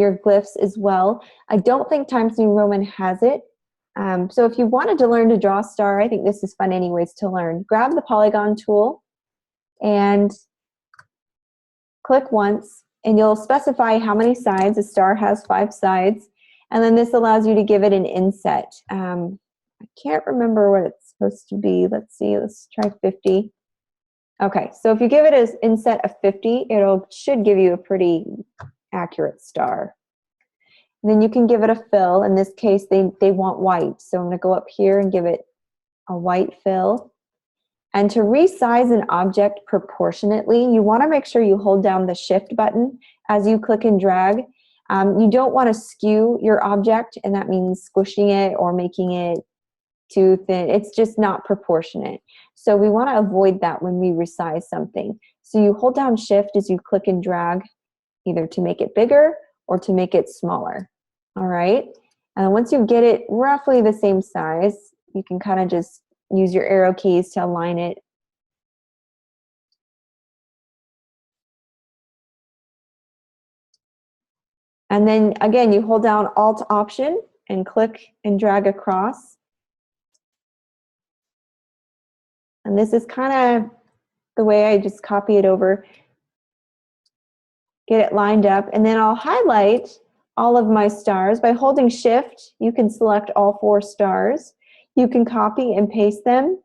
your glyphs as well. I don't think Times New Roman has it. So if you wanted to learn to draw a star, I think this is fun anyways to learn. Grab the polygon tool and click once, and you'll specify how many sides. A star has 5 sides, and then this allows you to give it an inset. I can't remember what it's supposed to be. Let's see, let's try 50. Okay, so if you give it an inset of 50, it should give you a pretty accurate star. And then you can give it a fill. In this case, they want white, so I'm going to go up here and give it a white fill. And to resize an object proportionately, you want to make sure you hold down the Shift button as you click and drag. You don't want to skew your object, and that means squishing it or making it too thin. It's just not proportionate. So we want to avoid that when we resize something. So you hold down Shift as you click and drag, either to make it bigger or to make it smaller. All right. And once you get it roughly the same size, you can kind of just use your arrow keys to align it. And then again, you hold down Alt Option and click and drag across. And this is kind of the way I just copy it over, get it lined up, and then I'll highlight all of my stars. By holding Shift, you can select all 4 stars. You can copy and paste them.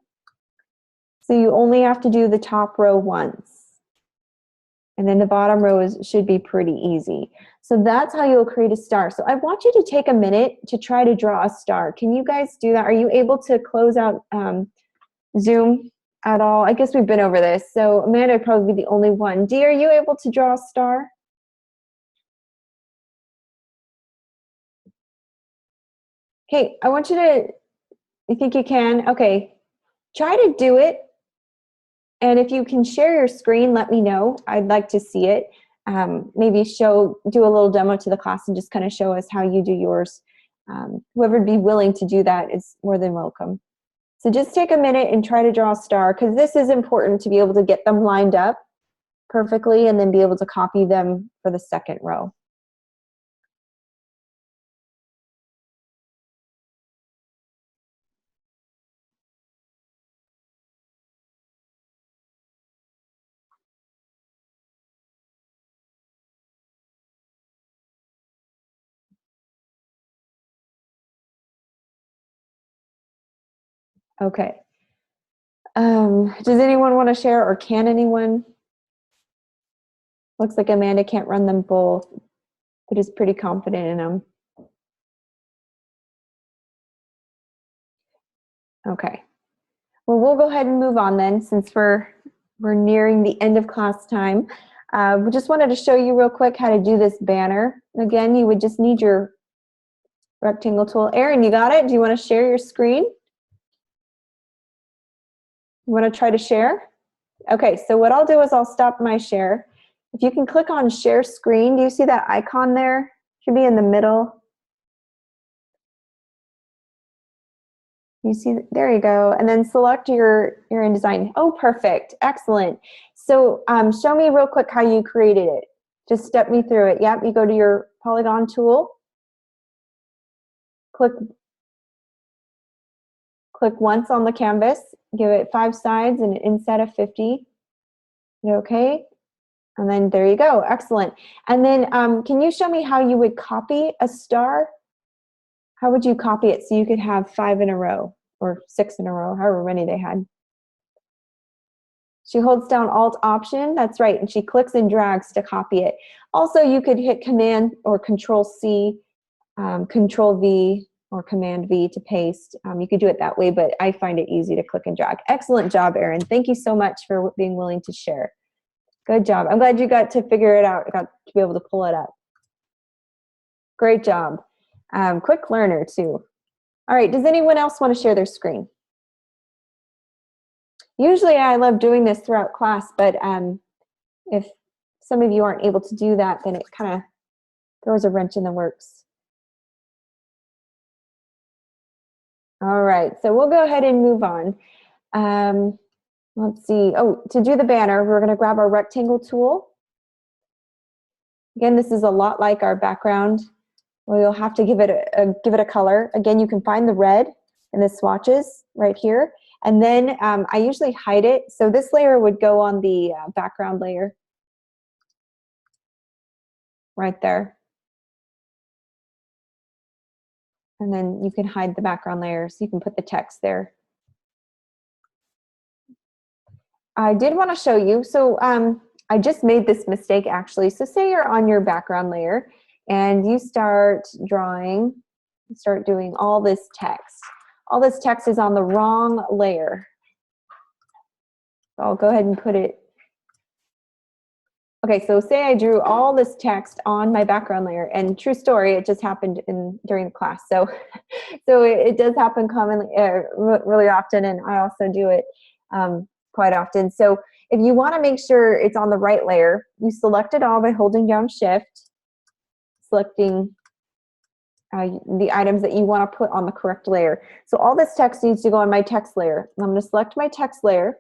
So you only have to do the top row once. And then the bottom row should be pretty easy. So that's how you'll create a star. So I want you to take a minute to try to draw a star. Can you guys do that? Are you able to close out Zoom at all? I guess we've been over this. So Amanda would probably be the only one. Dee, are you able to draw a star? Okay, I want you to, you think you can? Okay, try to do it. And if you can share your screen, let me know. I'd like to see it. Maybe do a little demo to the class and just kind of show us how you do yours. Whoever would be willing to do that is more than welcome. So just take a minute and try to draw a star, because this is important to be able to get them lined up perfectly and then be able to copy them for the second row. Okay. Does anyone want to share, or can anyone? Looks like Amanda can't run them both, but is pretty confident in them. Okay. Well, we'll go ahead and move on then, since we're nearing the end of class time. We just wanted to show you real quick how to do this banner. Again, you would just need your rectangle tool. Erin, you got it? Do you want to share your screen? You want to try to share? Okay, so what I'll do is I'll stop my share. If you can click on share screen, do you see that icon there? Should be in the middle. You see, there you go. And then select your InDesign. Oh, perfect. Excellent. So show me real quick how you created it. Just step me through it. Yep, you go to your polygon tool. Click once on the canvas. Give it 5 sides and an inset of 50. Okay. And then there you go. Excellent. And then can you show me how you would copy a star? How would you copy it so you could have 5 in a row or 6 in a row, however many they had? She holds down Alt Option, that's right, and she clicks and drags to copy it. Also, you could hit Command or Control C, Control V, or Command V to paste. You could do it that way, but I find it easy to click and drag. Excellent job, Erin. Thank you so much for being willing to share. Good job. I'm glad you got to figure it out, got to be able to pull it up. Great job. Quick learner, too. All right, does anyone else want to share their screen? Usually I love doing this throughout class, but if some of you aren't able to do that, then it kind of throws a wrench in the works. All right, so we'll go ahead and move on. Let's see. Oh, to do the banner, we're going to grab our rectangle tool. Again, this is a lot like our background, where you'll have to give it a color. Again, you can find the red in the swatches right here. And then I usually hide it. So this layer would go on the background layer right there. And then you can hide the background layer, so you can put the text there. I did want to show you, so I just made this mistake actually. So say you're on your background layer and you start drawing, you start doing all this text. All this text is on the wrong layer. So I'll go ahead and put it. Okay, so say I drew all this text on my background layer, and true story, it just happened during the class. So, it does happen commonly, really often, and I also do it quite often. So if you want to make sure it's on the right layer, you select it all by holding down Shift, selecting the items that you want to put on the correct layer. So all this text needs to go on my text layer. I'm going to select my text layer.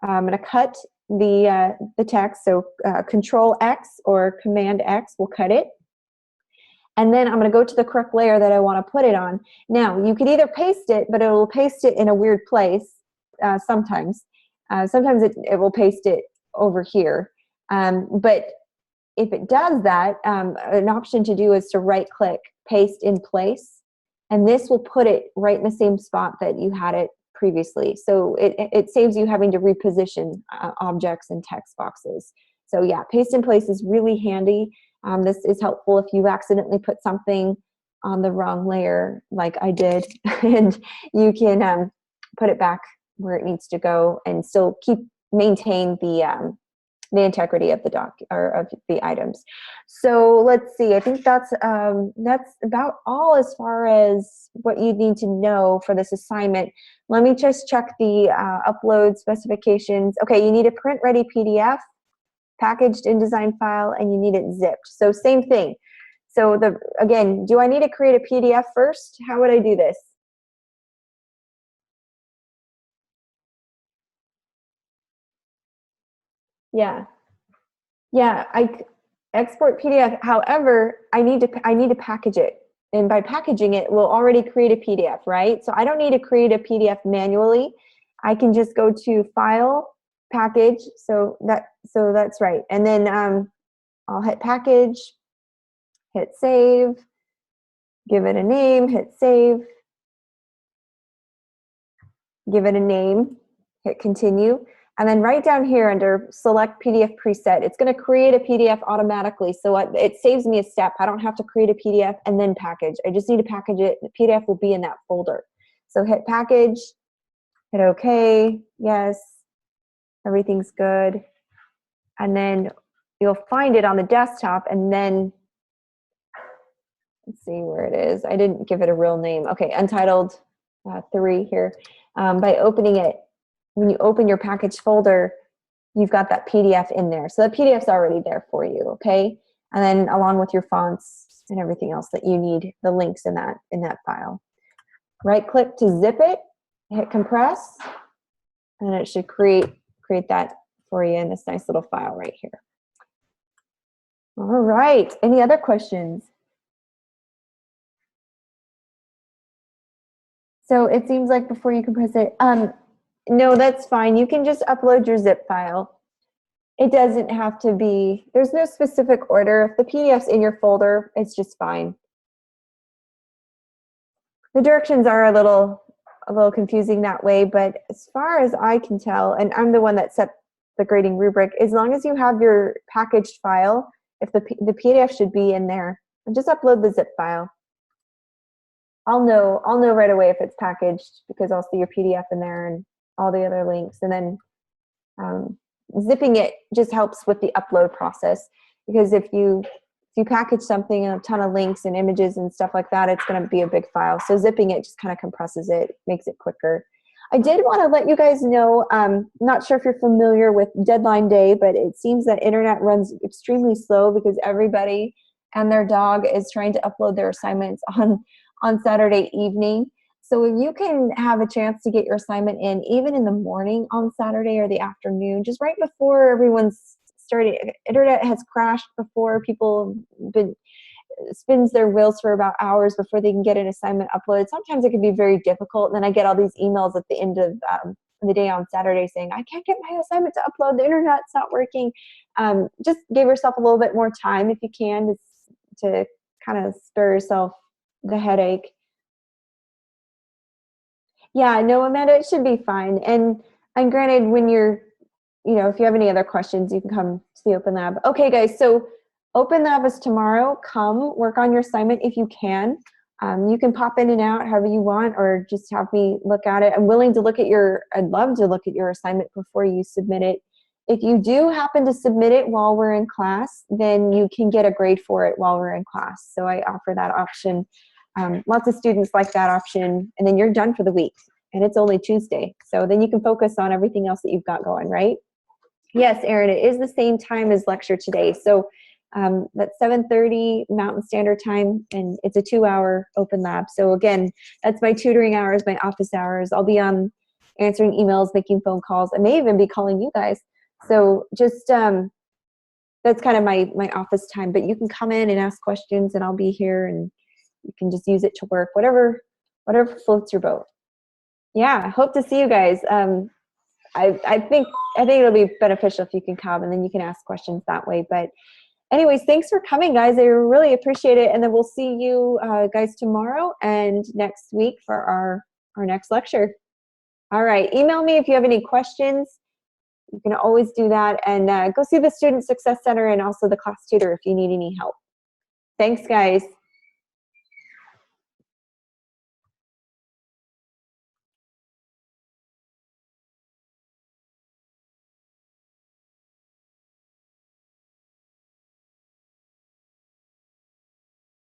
I'm going to cut the text, so Control X or Command X will cut it. And then I'm going to go to the correct layer that I want to put it on. Now, you could either paste it, but it will paste it in a weird place sometimes. Sometimes it will paste it over here. But if it does that, an option to do is to right-click, Paste in Place, and this will put it right in the same spot that you had it previously. So it saves you having to reposition objects and text boxes. So yeah, Paste in Place is really handy. This is helpful if you accidentally put something on the wrong layer like I did, and you can put it back where it needs to go and still maintain the integrity of the or of the items. So let's see. I think that's about all as far as what you need to know for this assignment. Let me just check the upload specifications. Okay, you need a print-ready PDF, packaged InDesign file, and you need it zipped. So same thing. So again, do I need to create a PDF first? How would I do this? Yeah. Yeah, I export PDF. However, I need to package it. And by packaging it, we'll already create a PDF, right? So I don't need to create a PDF manually. I can just go to File, Package. So that's right. And then I'll hit Package, hit Save, give it a name, hit Save, give it a name, hit Continue. And then right down here under Select PDF Preset, it's going to create a PDF automatically. So it saves me a step. I don't have to create a PDF and then package. I just need to package it. The PDF will be in that folder. So hit Package, hit OK, yes, everything's good. And then you'll find it on the desktop, and then let's see where it is. I didn't give it a real name. Okay, Untitled 3 here. By opening it, when you open your package folder, you've got that PDF in there. So the PDF's already there for you, okay? And then along with your fonts and everything else that you need, the links in that file. Right click to zip it, hit compress, and it should create that for you in this nice little file right here. All right, any other questions? So it seems like before you compress it, no, that's fine. You can just upload your zip file. It doesn't have to be, there's no specific order. If the PDF's in your folder, it's just fine. The directions are a little confusing that way, but as far as I can tell, and I'm the one that set the grading rubric, as long as you have your packaged file, if the PDF should be in there, and just upload the zip file. I'll know right away if it's packaged because I'll see your PDF in there and all the other links. And then zipping it just helps with the upload process, because if you package something and a ton of links and images and stuff like that, it's going to be a big file. So zipping it just kind of compresses it, makes it quicker. I did want to let you guys know, not sure if you're familiar with deadline day, but it seems that internet runs extremely slow because everybody and their dog is trying to upload their assignments on Saturday evening. So if you can have a chance to get your assignment in even in the morning on Saturday or the afternoon, just right before everyone's starting, internet has crashed before, people spins their wheels for about hours before they can get an assignment uploaded. Sometimes it can be very difficult. And then I get all these emails at the end of the day on Saturday saying, I can't get my assignment to upload, the internet's not working. Just give yourself a little bit more time if you can to kind of spare yourself the headache. Yeah, no, Amanda, it should be fine. And granted, when you're, if you have any other questions, you can come to the Open Lab. Okay, guys, so Open Lab is tomorrow. Come work on your assignment if you can. You can pop in and out however you want, or just have me look at it. I'm willing to look at I'd love to look at your assignment before you submit it. If you do happen to submit it while we're in class, then you can get a grade for it while we're in class. So I offer that option. Lots of students like that option, and then you're done for the week, and it's only Tuesday. So then you can focus on everything else that you've got going, right? Yes, Erin, it is the same time as lecture today. So that's 7:30 Mountain Standard Time, and it's a 2-hour Open Lab. So again, that's my tutoring hours, my office hours. I'll be on answering emails, making phone calls. I may even be calling you guys. So just that's kind of my office time. But you can come in and ask questions, and I'll be here, and you can just use it to work, whatever floats your boat. Yeah, hope to see you guys. I think it'll be beneficial if you can come, and then you can ask questions that way. But anyways, thanks for coming, guys. I really appreciate it. And then we'll see you guys tomorrow and next week for our next lecture. All right, email me if you have any questions. You can always do that. And go see the Student Success Center and also the class tutor if you need any help. Thanks, guys.